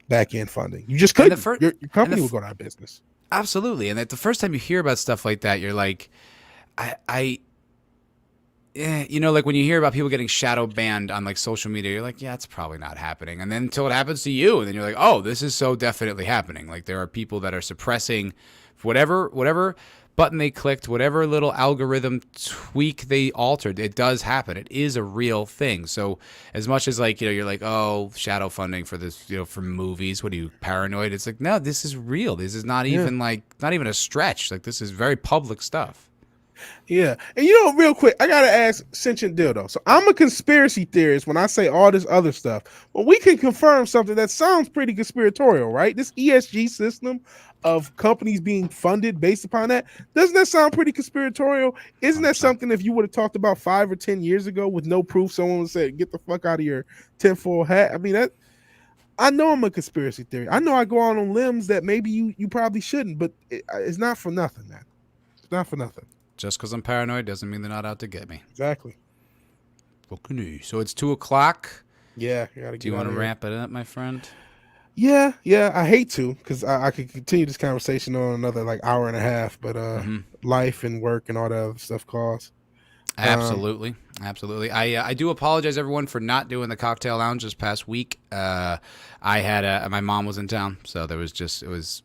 B: back end funding? You just couldn't. Your company would go out of business.
A: Absolutely, and the first time you hear about stuff like that, you're like, like when you hear about people getting shadow banned on like social media, you're like, yeah, it's probably not happening. And then until it happens to you, and then you're like, oh, this is so definitely happening. Like there are people that are suppressing whatever button they clicked, whatever little algorithm tweak they altered. It does happen. It is a real thing. So as much as like, you're like, oh, shadow funding for this, for movies, what are you, paranoid? It's like, no, this is real. This is not even not even a stretch. Like this is very public stuff.
B: Yeah. And real quick, I gotta ask Sentient Dildo. So I'm a conspiracy theorist when I say all this other stuff. But we can confirm something that sounds pretty conspiratorial, right? This ESG system of companies being funded based upon that. Doesn't that sound pretty conspiratorial? Isn't that
A: 100%.
B: something if you would have talked about 5 or 10 years ago with no proof, someone would say, get the fuck out of your tinfoil hat? I mean, that I know I'm a conspiracy theory. I know I go out on limbs that maybe you probably shouldn't, but it's not for nothing, man. It's not for nothing.
A: Just because I'm paranoid doesn't mean they're not out to get me.
B: Exactly.
A: So it's 2:00.
B: Yeah.
A: Do you want to ramp it up, my friend?
B: Yeah. I hate to because I could continue this conversation on another like hour and a half, but life and work and all that other stuff calls.
A: Absolutely. I do apologize, everyone, for not doing the cocktail lounge this past week. I had my mom was in town, so it was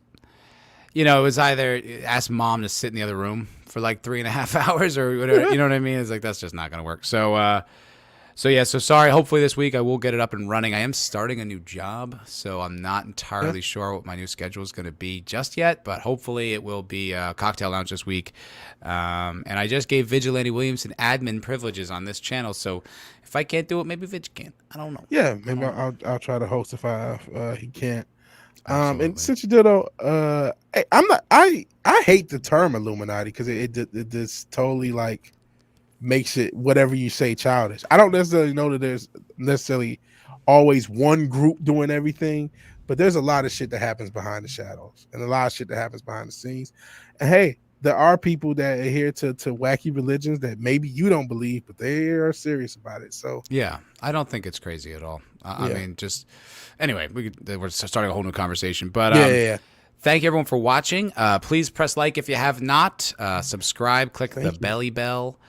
A: either ask mom to sit in the other room for like 3.5 hours or whatever. You know what I mean? It's like, that's just not going to work. So sorry. Hopefully this week I will get it up and running. I am starting a new job, so I'm not entirely sure what my new schedule is going to be just yet, but hopefully it will be a cocktail lounge this week. And I just gave Vigilante Williamson admin privileges on this channel, so if I can't do it, maybe Vig can. I don't know.
B: Yeah, maybe I'll try to host if he can't.
A: Absolutely.
B: And since you did, I hate the term Illuminati because it just totally like makes it whatever you say childish. I don't necessarily know that there's necessarily always one group doing everything, but there's a lot of shit that happens behind the shadows and a lot of shit that happens behind the scenes. And hey, there are people that adhere to wacky religions that maybe you don't believe, but they are serious about it. So
A: yeah, I don't think it's crazy at all. I mean, just anyway, we're starting a whole new conversation. But thank you everyone for watching. Please press like if you have not. Subscribe. Click the belly bell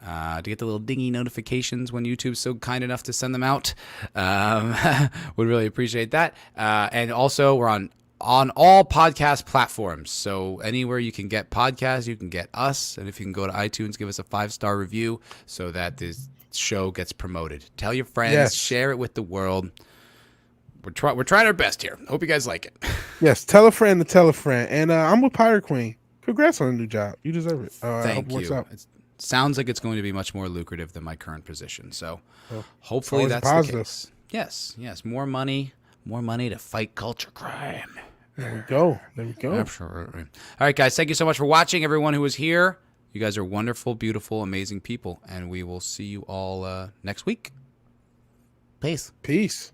A: to get the little dingy notifications when YouTube's so kind enough to send them out. Would really appreciate that. And also, we're on all podcast platforms. So anywhere you can get podcasts, you can get us. And if you can go to iTunes, give us a 5-star review so that this show gets promoted. Tell your friends, share it with the world. We're trying our best here. Hope you guys like it.
B: Yes, tell a friend to tell a friend. And I'm with Pirate Queen. Congrats on a new job. You deserve it.
A: Thank you. It sounds like it's going to be much more lucrative than my current position. So hopefully that's the case. Yes. More money to fight culture crime.
B: There we go.
A: Absolutely. All right, guys. Thank you so much for watching. Everyone who was here, you guys are wonderful, beautiful, amazing people, and we will see you all next week.
C: Peace.
B: Peace.